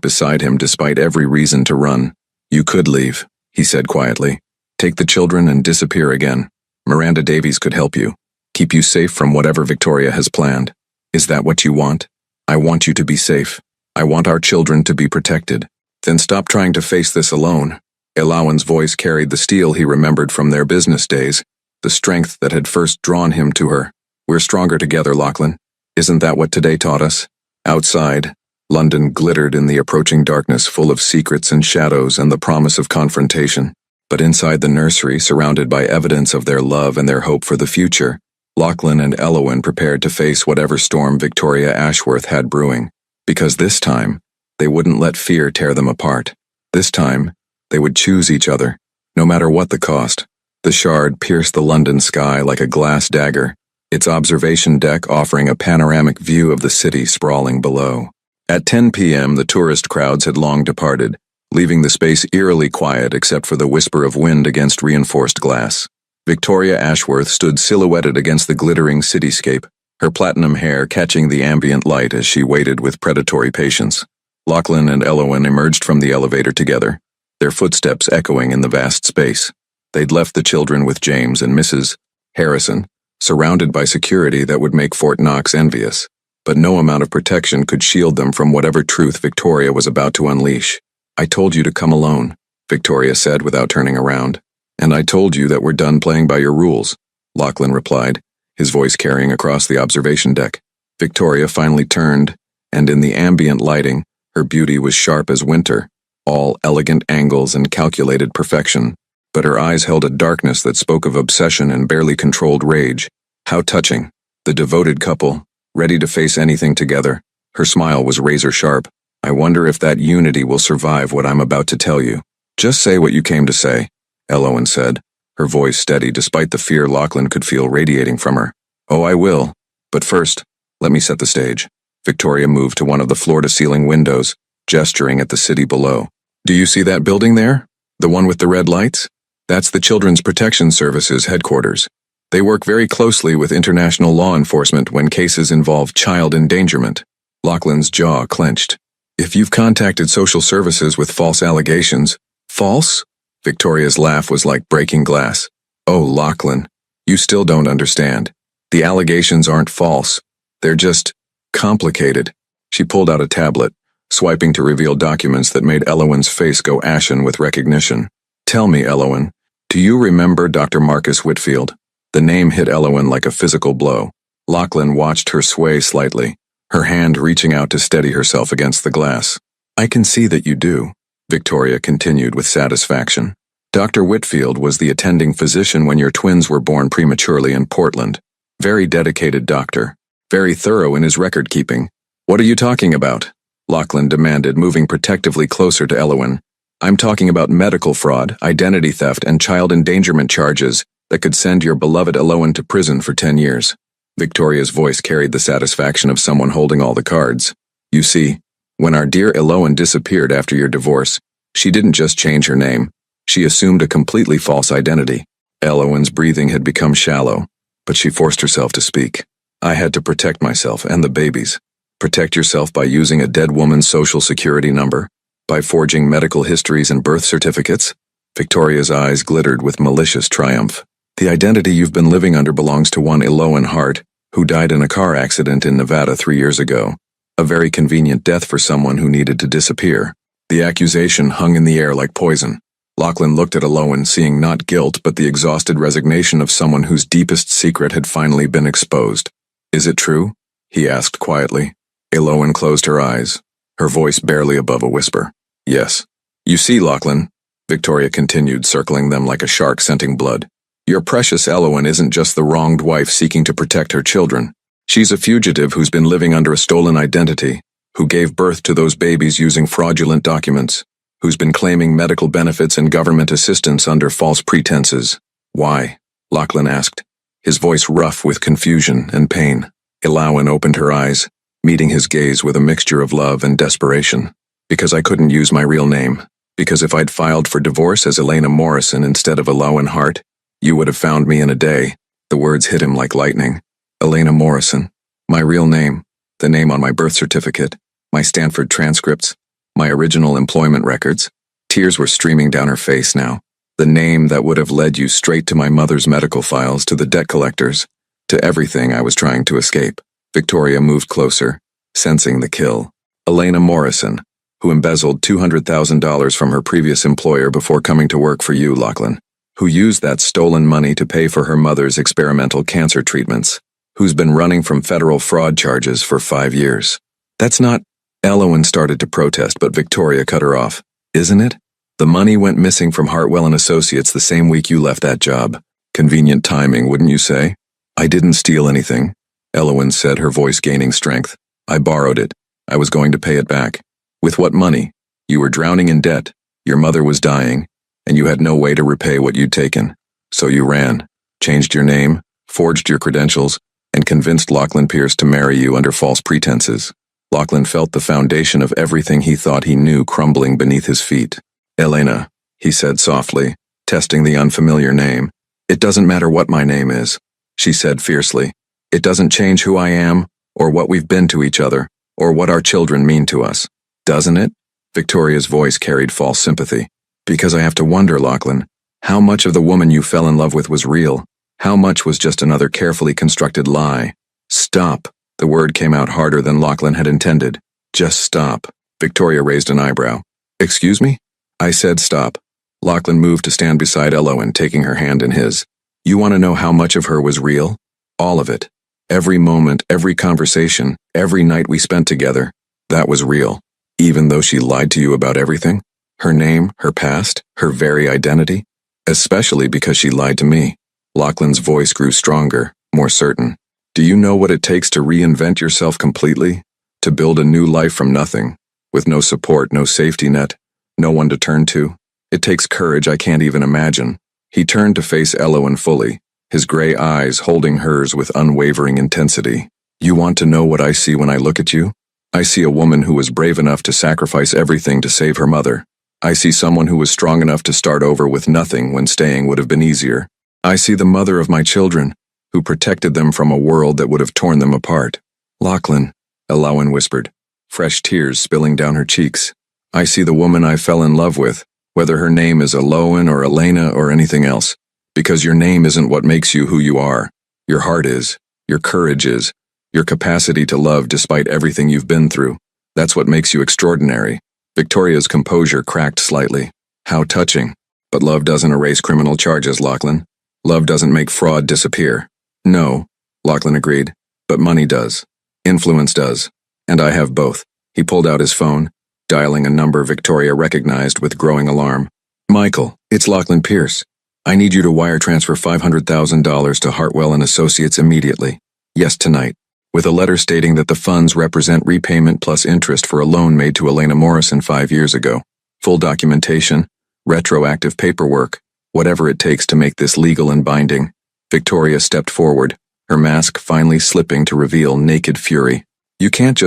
S1: beside him despite every reason to run. "You could leave," he said quietly. "Take the children and disappear again. Miranda Davies could help you, keep you safe from whatever Victoria has planned. Is that what you want? I want you to be safe. I want our children to be protected. Then stop trying to face this alone." Elowen's voice carried the steel he remembered from their business days, the strength that had first drawn him to her. "We're stronger together, Lachlan. Isn't that what today taught us?" Outside, London glittered in the approaching darkness, full of secrets and shadows and the promise of confrontation. But inside the nursery, surrounded by evidence of their love and their hope for the future, Lachlan and Elowen prepared to face whatever storm Victoria Ashworth had brewing. Because this time, they wouldn't let fear tear them apart. This time, they would choose each other, no matter what the cost. The Shard pierced the London sky like a glass dagger, its observation deck offering a panoramic view of the city sprawling below. At 10 p.m., the tourist crowds had long departed, leaving the space eerily quiet except for the whisper of wind against reinforced glass. Victoria Ashworth stood silhouetted against the glittering cityscape, her platinum hair catching the ambient light as she waited with predatory patience. Lachlan and Elowen emerged from the elevator together, their footsteps echoing in the vast space. They'd left the children with James and Mrs. Harrison, surrounded by security that would make Fort Knox envious. but no amount of protection could shield them from whatever truth Victoria was about to unleash. "I told you to come alone," Victoria said without turning around. "And I told you that we're done playing by your rules," Lachlan replied, his voice carrying across the observation deck. Victoria finally turned, and in the ambient lighting, her beauty was sharp as winter, all elegant angles and calculated perfection, but her eyes held a darkness that spoke of obsession and barely controlled rage. How touching. The devoted couple, ready to face anything together. Her smile was razor sharp. "I wonder if that unity will survive what I'm about to tell you." "Just say what you came to say," Elowen said, her voice steady despite the fear Lachlan could feel radiating from her. "Oh, I will. But first, let me set the stage." Victoria moved to one of the floor-to-ceiling windows, gesturing at the city below. "Do you see that building there? The one with the red lights? That's the Children's Protection Service's headquarters. They work very closely with international law enforcement when cases involve child endangerment." Lachlan's jaw clenched. "If you've contacted social services with false allegations..." "False?" Victoria's laugh was like breaking glass. "Oh, Lachlan, you still don't understand. The allegations aren't false. They're just complicated." She pulled out a tablet, swiping to reveal documents that made Elowen's face go ashen with recognition. "Tell me, Elowen, do you remember Dr. Marcus Whitfield?" The name hit Elowen like a physical blow. Lachlan watched her sway slightly, her hand reaching out to steady herself against the glass. "I can see that you do," Victoria continued with satisfaction. "Dr. Whitfield was the attending physician when your twins were born prematurely in Portland. Very dedicated doctor. Very thorough in his record-keeping." "What are you talking about?" Lachlan demanded, moving protectively closer to Elowen. "I'm talking about medical fraud, identity theft, and child endangerment charges that could send your beloved Elowen to prison for 10 years. Victoria's voice carried the satisfaction of someone holding all the cards. "You see, when our dear Elowen disappeared after your divorce, she didn't just change her name. She assumed a completely false identity." Elowen's breathing had become shallow, but she forced herself to speak. "I had to protect myself and the babies." "Protect yourself by using a dead woman's social security number? By forging medical histories and birth certificates?" Victoria's eyes glittered with malicious triumph. "The identity you've been living under belongs to one Elowen Hart, who died in a car accident in Nevada 3 years ago. A very convenient death for someone who needed to disappear." The accusation hung in the air like poison. Lachlan looked at Elowen, seeing not guilt but the exhausted resignation of someone whose deepest secret had finally been exposed. "Is it true?" he asked quietly. Elowen closed her eyes, her voice barely above a whisper. "Yes." "You see, Lachlan," Victoria continued, circling them like a shark scenting blood, "your precious Elowen isn't just the wronged wife seeking to protect her children. She's a fugitive who's been living under a stolen identity, who gave birth to those babies using fraudulent documents, who's been claiming medical benefits and government assistance under false pretenses." "Why?" Lachlan asked, his voice rough with confusion and pain. Elowen opened her eyes, meeting his gaze with a mixture of love and desperation. "Because I couldn't use my real name. Because if I'd filed for divorce as Elena Morrison instead of Elowen Hart, you would have found me in a day." The words hit him like lightning. Elena Morrison. My real name. The name on my birth certificate. My Stanford transcripts. My original employment records. Tears were streaming down her face now. The name that would have led you straight to my mother's medical files, to the debt collectors, to everything I was trying to escape. Victoria moved closer, sensing the kill. Elena Morrison, who embezzled $200,000 from her previous employer before coming to work for you, Lachlan. Who used that stolen money to pay for her mother's experimental cancer treatments. Who's been running from federal fraud charges for 5 years. "That's not..." Elowen started to protest, but Victoria cut her off. "Isn't it? The money went missing from Hartwell and Associates the same week you left that job. Convenient timing, wouldn't you say?" "I didn't steal anything," Elowen said, her voice gaining strength. "I borrowed it. I was going to pay it back." "With what money? You were drowning in debt. Your mother was dying, and you had no way to repay what you'd taken. So you ran, changed your name, forged your credentials, and convinced Lachlan Pierce to marry you under false pretenses." Lachlan felt the foundation of everything he thought he knew crumbling beneath his feet. "Elena," he said softly, testing the unfamiliar name. "It doesn't matter what my name is," she said fiercely. "It doesn't change who I am, or what we've been to each other, or what our children mean to us. Doesn't it?" Victoria's voice carried false sympathy. "Because I have to wonder, Lachlan, how much of the woman you fell in love with was real? How much was just another carefully constructed lie?" "Stop," The word came out harder than Lachlan had intended. Just stop. Victoria raised an eyebrow. Excuse me? I said stop. Lachlan moved to stand beside Elowen, taking her hand in his. You want to know how much of her was real? All of it. Every moment, every conversation, every night we spent together, that was real. Even though she lied to you about everything? Her name, her past, her very identity? Especially because she lied to me. Lachlan's voice grew stronger, more certain. Do you know what it takes to reinvent yourself completely? To build a new life from nothing, with no support, no safety net, no one to turn to? It takes courage I can't even imagine. He turned to face Elowen fully, his gray eyes holding hers with unwavering intensity. You want to know what I see when I look at you? I see a woman who was brave enough to sacrifice everything to save her mother. I see someone who was strong enough to start over with nothing when staying would have been easier. I see the mother of my children, who protected them from a world that would have torn them apart. Lachlan, Elowen whispered, fresh tears spilling down her cheeks. I see the woman I fell in love with, whether her name is Elowen or Elena or anything else. Because your name isn't what makes you who you are. Your heart is, your courage is, your capacity to love despite everything you've been through. That's what makes you extraordinary. Victoria's composure cracked slightly. How touching. But love doesn't erase criminal charges, Lachlan. Love doesn't make fraud disappear. No, Lachlan agreed, but money does. Influence does. And I have both. He pulled out his phone, dialing a number Victoria recognized with growing alarm. Michael, it's Lachlan Pierce. I need you to wire transfer $500,000 to Hartwell and Associates immediately. Yes, tonight. With a letter stating that the funds represent repayment plus interest for a loan made to Elena Morrison 5 years ago. Full documentation, retroactive paperwork, whatever it takes to make this legal and binding. Victoria stepped forward, her mask finally slipping to reveal naked fury. You can't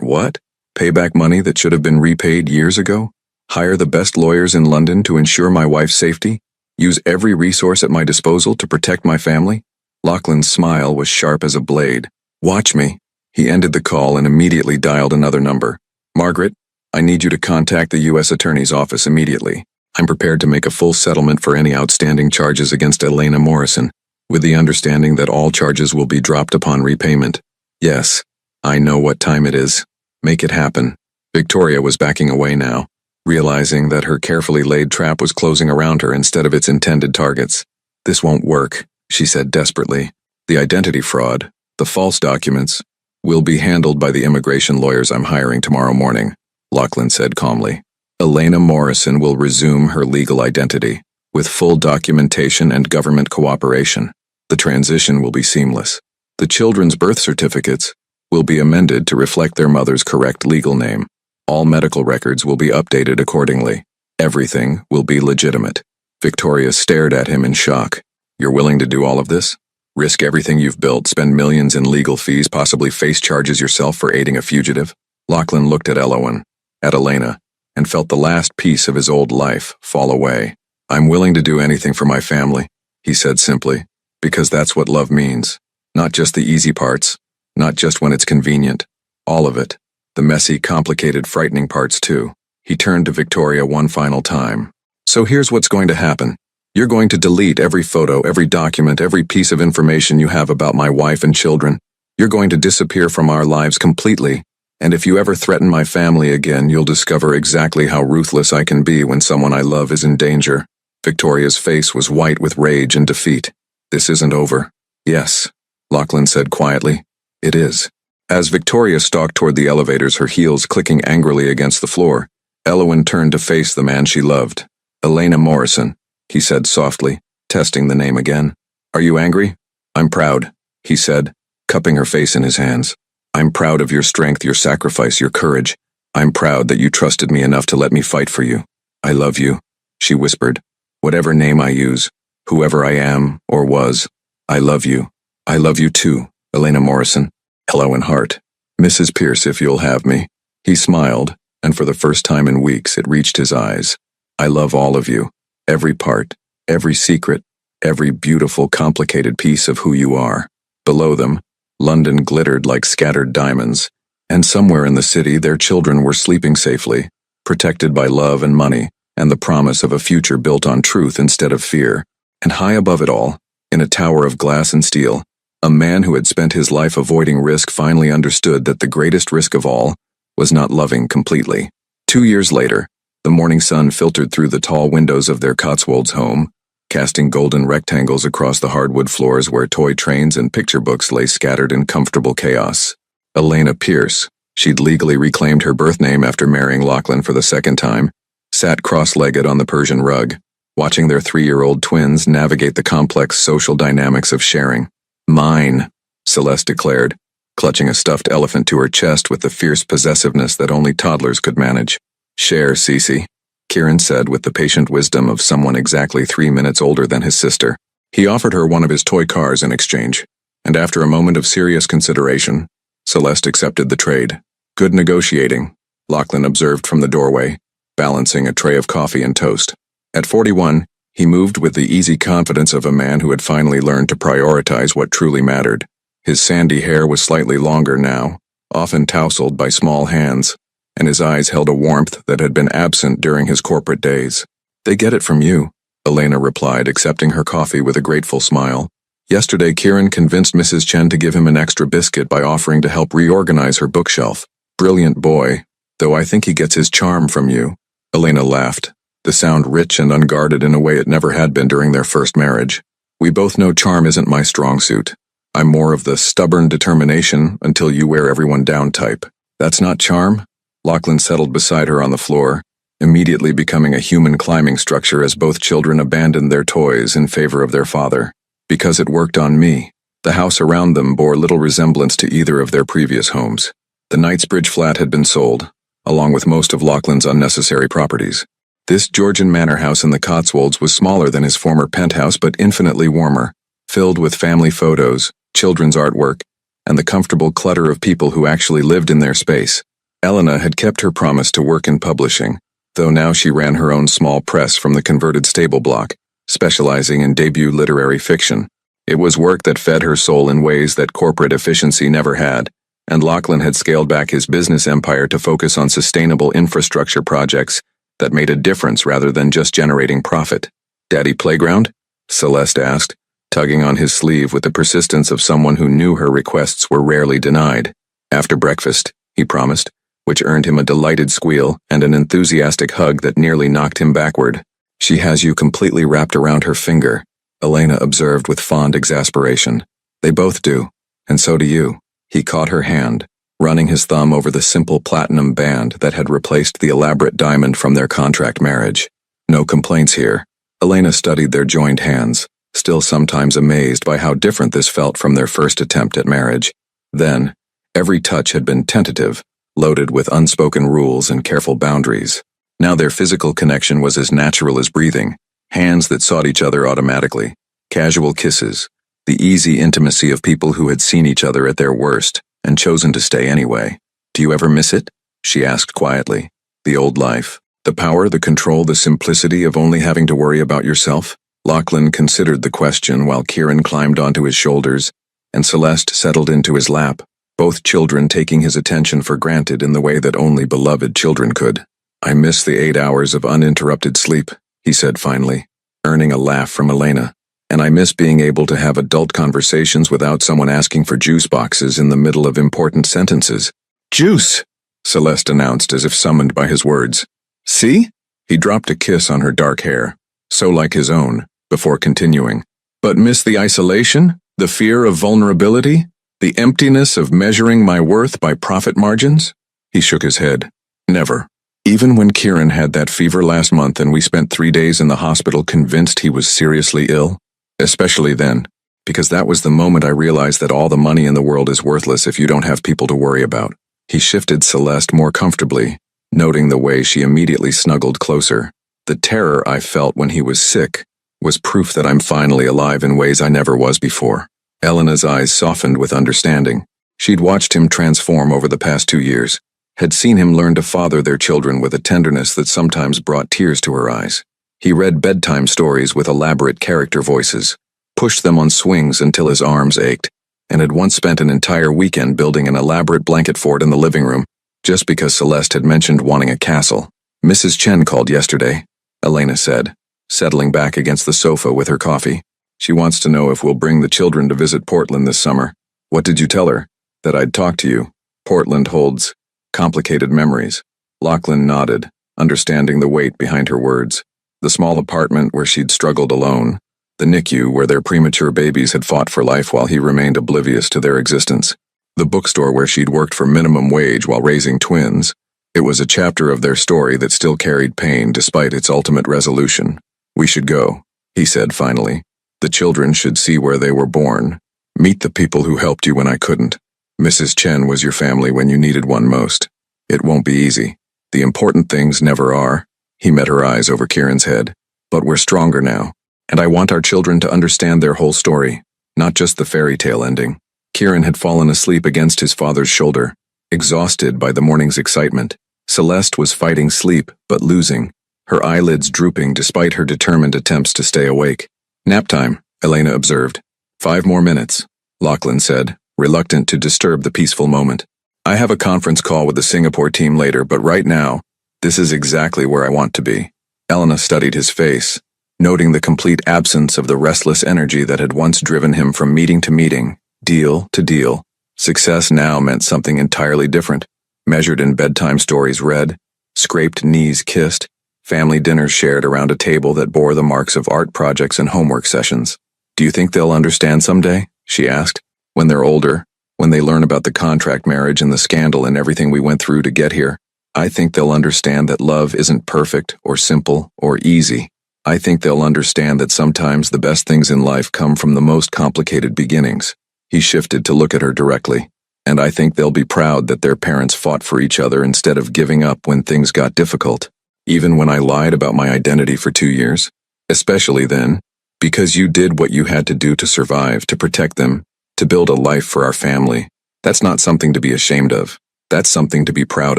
S1: what? Pay back money that should have been repaid years ago? Hire the best lawyers in London to ensure my wife's safety? Use every resource at my disposal to protect my family? Lachlan's smile was sharp as a blade. Watch me. He ended the call and immediately dialed another number. Margaret, I need you to contact the U.S. Attorney's Office immediately. I'm prepared to make a full settlement for any outstanding charges against Elena Morrison, with the understanding that all charges will be dropped upon repayment. Yes, I know what time it is. Make it happen. Victoria was backing away now, realizing that her carefully laid trap was closing around her instead of its intended targets. This won't work, she said desperately. The identity fraud, the false documents, will be handled by the immigration lawyers I'm hiring tomorrow morning, Lachlan said calmly. Elena Morrison will resume her legal identity, with full documentation and government cooperation. The transition will be seamless. The children's birth certificates will be amended to reflect their mother's correct legal name. All medical records will be updated accordingly. Everything will be legitimate. Victoria stared at him in shock. You're willing to do all of this? Risk everything you've built, spend millions in legal fees, possibly face charges yourself for aiding a fugitive? Lachlan looked at Elowen, at Elena, and felt the last piece of his old life fall away. I'm willing to do anything for my family, he said simply, because that's what love means. Not just the easy parts, not just when it's convenient. All of it. The messy, complicated, frightening parts too. He turned to Victoria one final time. So here's what's going to happen. You're going to delete every photo, every document, every piece of information you have about my wife and children. You're going to disappear from our lives completely. And if you ever threaten my family again, you'll discover exactly how ruthless I can be when someone I love is in danger. Victoria's face was white with rage and defeat. This isn't over. Yes, Lachlan said quietly. It is. As Victoria stalked toward the elevators, her heels clicking angrily against the floor, Elowen turned to face the man she loved. Elena Morrison, he said softly, testing the name again. Are you angry? I'm proud, he said, cupping her face in his hands. I'm proud of your strength, your sacrifice, your courage. I'm proud that you trusted me enough to let me fight for you. I love you, she whispered. Whatever name I use, whoever I am or was, I love you. I love you too, Elena Morrison. Elowen Hart. Mrs. Pierce, if you'll have me. He smiled, and for the first time in weeks it reached his eyes. I love all of you. Every part, every secret, every beautiful, complicated piece of who you are. Below them, London glittered like scattered diamonds, and somewhere in the city their children were sleeping safely, protected by love and money, and the promise of a future built on truth instead of fear. And high above it all, in a tower of glass and steel, A man who had spent his life avoiding risk finally understood that the greatest risk of all was not loving completely. 2 years later, the morning sun filtered through the tall windows of their Cotswolds home, casting golden rectangles across the hardwood floors where toy trains and picture books lay scattered in comfortable chaos. Elena Pierce, she'd legally reclaimed her birth name after marrying Lachlan for the second time, sat cross-legged on the Persian rug, watching their 3-year-old twins navigate the complex social dynamics of sharing. "Mine," Celeste declared, clutching a stuffed elephant to her chest with the fierce possessiveness that only toddlers could manage. "Share, Cece," Kieran said with the patient wisdom of someone exactly 3 minutes older than his sister. He offered her one of his toy cars in exchange, and after a moment of serious consideration, Celeste accepted the trade. "Good negotiating," Lachlan observed from the doorway, balancing a tray of coffee and toast. At 41, he moved with the easy confidence of a man who had finally learned to prioritize what truly mattered. His sandy hair was slightly longer now, often tousled by small hands, and his eyes held a warmth that had been absent during his corporate days. "They get it from you," Elena replied, accepting her coffee with a grateful smile. "Yesterday, Kieran convinced Mrs. Chen to give him an extra biscuit by offering to help reorganize her bookshelf. Brilliant boy, though I think he gets his charm from you." Elena laughed, the sound rich and unguarded in a way it never had been during their first marriage. "We both know charm isn't my strong suit. I'm more of the stubborn determination until you wear everyone down type." "That's not charm?" Lachlan settled beside her on the floor, immediately becoming a human climbing structure as both children abandoned their toys in favor of their father. "Because it worked on me." The house around them bore little resemblance to either of their previous homes. The Knightsbridge flat had been sold, along with most of Lachlan's unnecessary properties. This Georgian manor house in the Cotswolds was smaller than his former penthouse but infinitely warmer, filled with family photos, children's artwork, and the comfortable clutter of people who actually lived in their space. Elena had kept her promise to work in publishing, though now she ran her own small press from the converted stable block, specializing in debut literary fiction. It was work that fed her soul in ways that corporate efficiency never had, and Lachlan had scaled back his business empire to focus on sustainable infrastructure projects that made a difference rather than just generating profit. "Daddy playground?" Celeste asked, tugging on his sleeve with the persistence of someone who knew her requests were rarely denied. "After breakfast," he promised, which earned him a delighted squeal and an enthusiastic hug that nearly knocked him backward. "She has you completely wrapped around her finger," Elena observed with fond exasperation. "They both do, and so do you." He caught her hand, running his thumb over the simple platinum band that had replaced the elaborate diamond from their contract marriage. "No complaints here." Elena studied their joined hands, still sometimes amazed by how different this felt from their first attempt at marriage. Then, every touch had been tentative, loaded with unspoken rules and careful boundaries. Now their physical connection was as natural as breathing, hands that sought each other automatically, casual kisses, the easy intimacy of people who had seen each other at their worst and chosen to stay anyway. "Do you ever miss it?" she asked quietly. "The old life, the power, the control, the simplicity of only having to worry about yourself?" Lachlan considered the question while Kieran climbed onto his shoulders and Celeste settled into his lap, both children taking his attention for granted in the way that only beloved children could. "I miss the 8 hours of uninterrupted sleep," he said finally, earning a laugh from Elena. "And I miss being able to have adult conversations without someone asking for juice boxes in the middle of important sentences." "Juice!" Celeste announced as if summoned by his words. "See?" He dropped a kiss on her dark hair, so like his own, before continuing. "But miss the isolation, the fear of vulnerability, the emptiness of measuring my worth by profit margins?" He shook his head. "Never. Even when Kieran had that fever last month and we spent 3 days in the hospital convinced he was seriously ill. Especially then, because that was the moment I realized that all the money in the world is worthless if you don't have people to worry about." He shifted Celeste more comfortably, noting the way she immediately snuggled closer. "The terror I felt when he was sick was proof that I'm finally alive in ways I never was before." Elena's eyes softened with understanding. She'd watched him transform over the past 2 years, had seen him learn to father their children with a tenderness that sometimes brought tears to her eyes. He read bedtime stories with elaborate character voices, pushed them on swings until his arms ached, and had once spent an entire weekend building an elaborate blanket fort in the living room, just because Celeste had mentioned wanting a castle. "Mrs. Chen called yesterday," Elena said, settling back against the sofa with her coffee. She wants to know if we'll bring the children to visit Portland this summer. What did you tell her? That I'd talk to you. Portland holds complicated memories. Lachlan nodded, understanding the weight behind her words. The small apartment where she'd struggled alone. The NICU where their premature babies had fought for life while he remained oblivious to their existence. The bookstore where she'd worked for minimum wage while raising twins. It was a chapter of their story that still carried pain despite its ultimate resolution. We should go, he said finally. The children should see where they were born. Meet the people who helped you when I couldn't. Mrs. Chen was your family when you needed one most. It won't be easy. The important things never are. He met her eyes over Kieran's head. But we're stronger now. And I want our children to understand their whole story, not just the fairy tale ending. Kieran had fallen asleep against his father's shoulder, exhausted by the morning's excitement. Celeste was fighting sleep, but losing, her eyelids drooping despite her determined attempts to stay awake. Nap time, Elena observed. 5 more minutes, Lachlan said, reluctant to disturb the peaceful moment. I have a conference call with the Singapore team later, but right now, this is exactly where I want to be. Elena studied his face, noting the complete absence of the restless energy that had once driven him from meeting to meeting, deal to deal. Success now meant something entirely different, measured in bedtime stories read, scraped knees kissed, family dinners shared around a table that bore the marks of art projects and homework sessions. Do you think they'll understand someday? She asked. When they're older, when they learn about the contract marriage and the scandal and everything we went through to get here, I think they'll understand that love isn't perfect or simple or easy. I think they'll understand that sometimes the best things in life come from the most complicated beginnings. He shifted to look at her directly. And I think they'll be proud that their parents fought for each other instead of giving up when things got difficult. Even when I lied about my identity for 2 years. Especially then, because you did what you had to do to survive, to protect them, to build a life for our family. That's not something to be ashamed of. That's something to be proud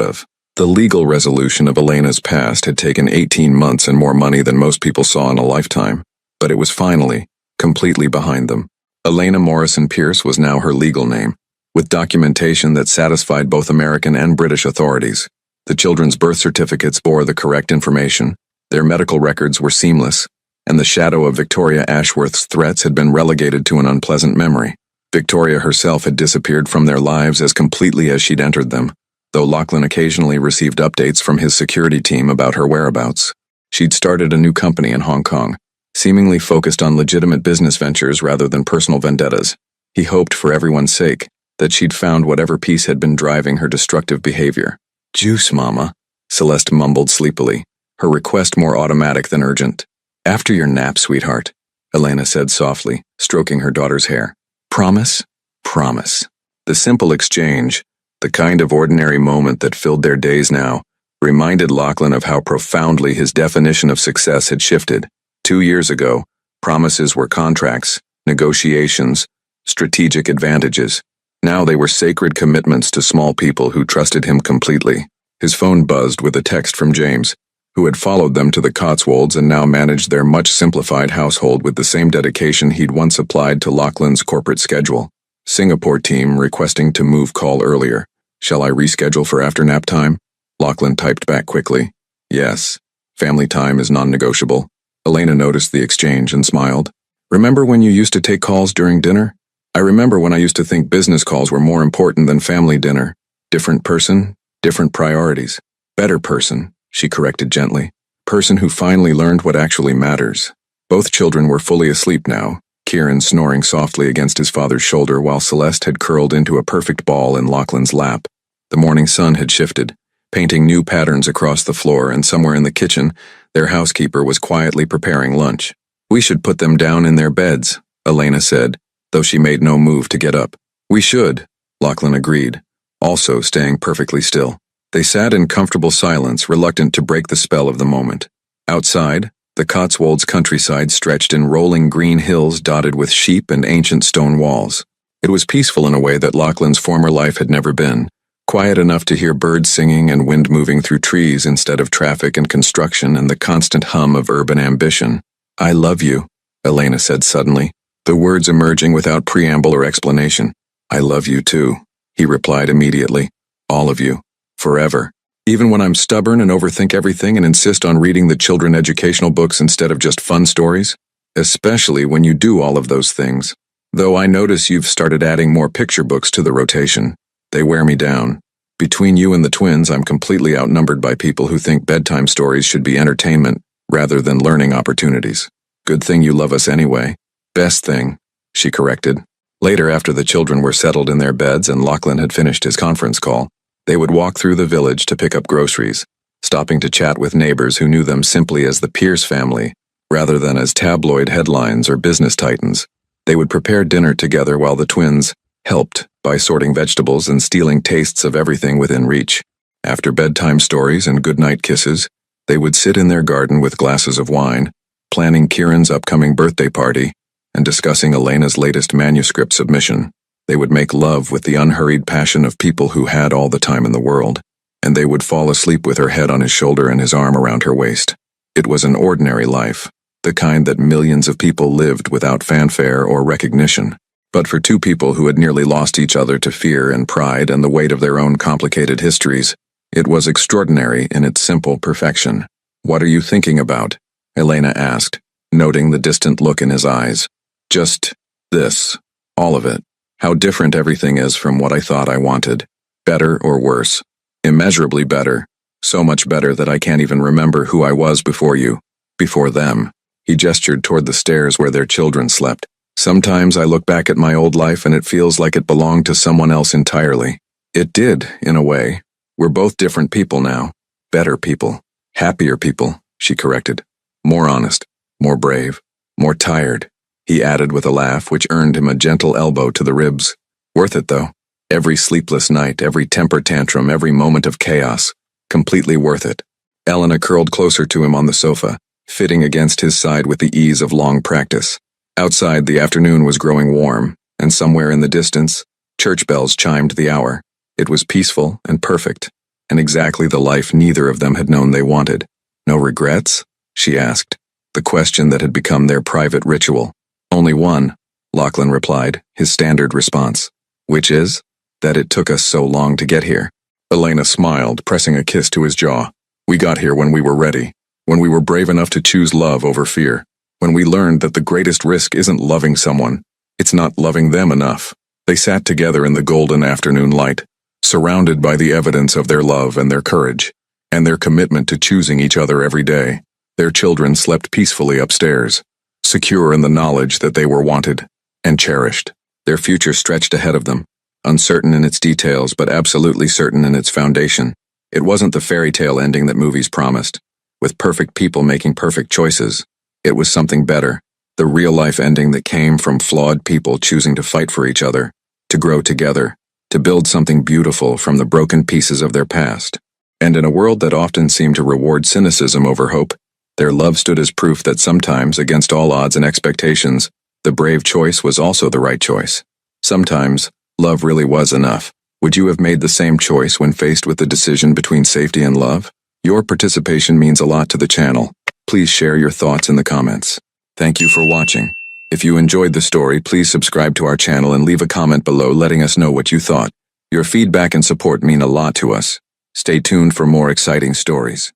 S1: of. The legal resolution of Elena's past had taken 18 months and more money than most people saw in a lifetime. But it was finally, completely behind them. Elena Morrison Pierce was now her legal name, with documentation that satisfied both American and British authorities. The children's birth certificates bore the correct information, their medical records were seamless, and the shadow of Victoria Ashworth's threats had been relegated to an unpleasant memory. Victoria herself had disappeared from their lives as completely as she'd entered them, though Lachlan occasionally received updates from his security team about her whereabouts. She'd started a new company in Hong Kong, seemingly focused on legitimate business ventures rather than personal vendettas. He hoped, for everyone's sake, that she'd found whatever peace had been driving her destructive behavior. Juice, Mama, Celeste mumbled sleepily, her request more automatic than urgent. After your nap, sweetheart, Elena said softly, stroking her daughter's hair. Promise? Promise. The simple exchange, the kind of ordinary moment that filled their days now, reminded Lachlan of how profoundly his definition of success had shifted. 2 years ago, promises were contracts, negotiations, strategic advantages. Now they were sacred commitments to small people who trusted him completely. His phone buzzed with a text from James, who had followed them to the Cotswolds and now managed their much simplified household with the same dedication he'd once applied to Lachlan's corporate schedule. Singapore team requesting to move call earlier. Shall I reschedule for after nap time? Lachlan typed back quickly. Yes. Family time is non-negotiable. Elena noticed the exchange and smiled. Remember when you used to take calls during dinner? I remember when I used to think business calls were more important than family dinner. Different person, different priorities. Better person, she corrected gently. Person who finally learned what actually matters. Both children were fully asleep now, Kieran snoring softly against his father's shoulder while Celeste had curled into a perfect ball in Lachlan's lap. The morning sun had shifted, painting new patterns across the floor, and somewhere in the kitchen, their housekeeper was quietly preparing lunch. We should put them down in their beds, Elena said, though she made no move to get up. We should, Lachlan agreed, also staying perfectly still. They sat in comfortable silence, reluctant to break the spell of the moment. Outside, the Cotswolds countryside stretched in rolling green hills dotted with sheep and ancient stone walls. It was peaceful in a way that Lachlan's former life had never been, quiet enough to hear birds singing and wind moving through trees instead of traffic and construction and the constant hum of urban ambition. I love you, Elena said suddenly, the words emerging without preamble or explanation. I love you too, he replied immediately. All of you. Forever. Even when I'm stubborn and overthink everything and insist on reading the children educational books instead of just fun stories? especially when you do all of those things. Though I notice you've started adding more picture books to the rotation. They wear me down. Between you and the twins, I'm completely outnumbered by people who think bedtime stories should be entertainment rather than learning opportunities. Good thing you love us anyway. Best thing, she corrected. Later, after the children were settled in their beds and Lachlan had finished his conference call, they would walk through the village to pick up groceries, stopping to chat with neighbors who knew them simply as the Pierce family, rather than as tabloid headlines or business titans. They would prepare dinner together while the twins helped by sorting vegetables and stealing tastes of everything within reach. After bedtime stories and goodnight kisses, they would sit in their garden with glasses of wine, planning Kieran's upcoming birthday party, and discussing Elena's latest manuscript submission. They would make love with the unhurried passion of people who had all the time in the world, and they would fall asleep with her head on his shoulder and his arm around her waist. It was an ordinary life, the kind that millions of people lived without fanfare or recognition. But for two people who had nearly lost each other to fear and pride and the weight of their own complicated histories, it was extraordinary in its simple perfection. "What are you thinking about?" Elena asked, noting the distant look in his eyes. "Just this. All of it. How different everything is from what I thought I wanted. Better or worse? Immeasurably better. So much better that I can't even remember who I was before you. Before them." He gestured toward the stairs where their children slept. "Sometimes I look back at my old life and it feels like it belonged to someone else entirely. It did, in a way. We're both different people now. Better people. Happier people," she corrected. "More honest. More brave. More tired," he added with a laugh which earned him a gentle elbow to the ribs. "Worth it, though. Every sleepless night, every temper tantrum, every moment of chaos. Completely worth it." Elena curled closer to him on the sofa, fitting against his side with the ease of long practice. Outside, the afternoon was growing warm, and somewhere in the distance, church bells chimed the hour. It was peaceful and perfect, and exactly the life neither of them had known they wanted. "No regrets?" she asked, the question that had become their private ritual. "Only one," Lachlan replied, his standard response. "Which is? That it took us so long to get here." Elena smiled, pressing a kiss to his jaw. "We got here when we were ready, when we were brave enough to choose love over fear, when we learned that the greatest risk isn't loving someone, it's not loving them enough." They sat together in the golden afternoon light, surrounded by the evidence of their love and their courage, and their commitment to choosing each other every day. Their children slept peacefully upstairs, secure in the knowledge that they were wanted and cherished. Their future stretched ahead of them, uncertain in its details but absolutely certain in its foundation. It wasn't the fairy tale ending that movies promised, with perfect people making perfect choices. It was something better, the real-life ending that came from flawed people choosing to fight for each other, to grow together, to build something beautiful from the broken pieces of their past. And in a world that often seemed to reward cynicism over hope, their love stood as proof that sometimes, against all odds and expectations, the brave choice was also the right choice. Sometimes, love really was enough. Would you have made the same choice when faced with the decision between safety and love? Your participation means a lot to the channel. Please share your thoughts in the comments. Thank you for watching. If you enjoyed the story, please subscribe to our channel and leave a comment below letting us know what you thought. Your feedback and support mean a lot to us. Stay tuned for more exciting stories.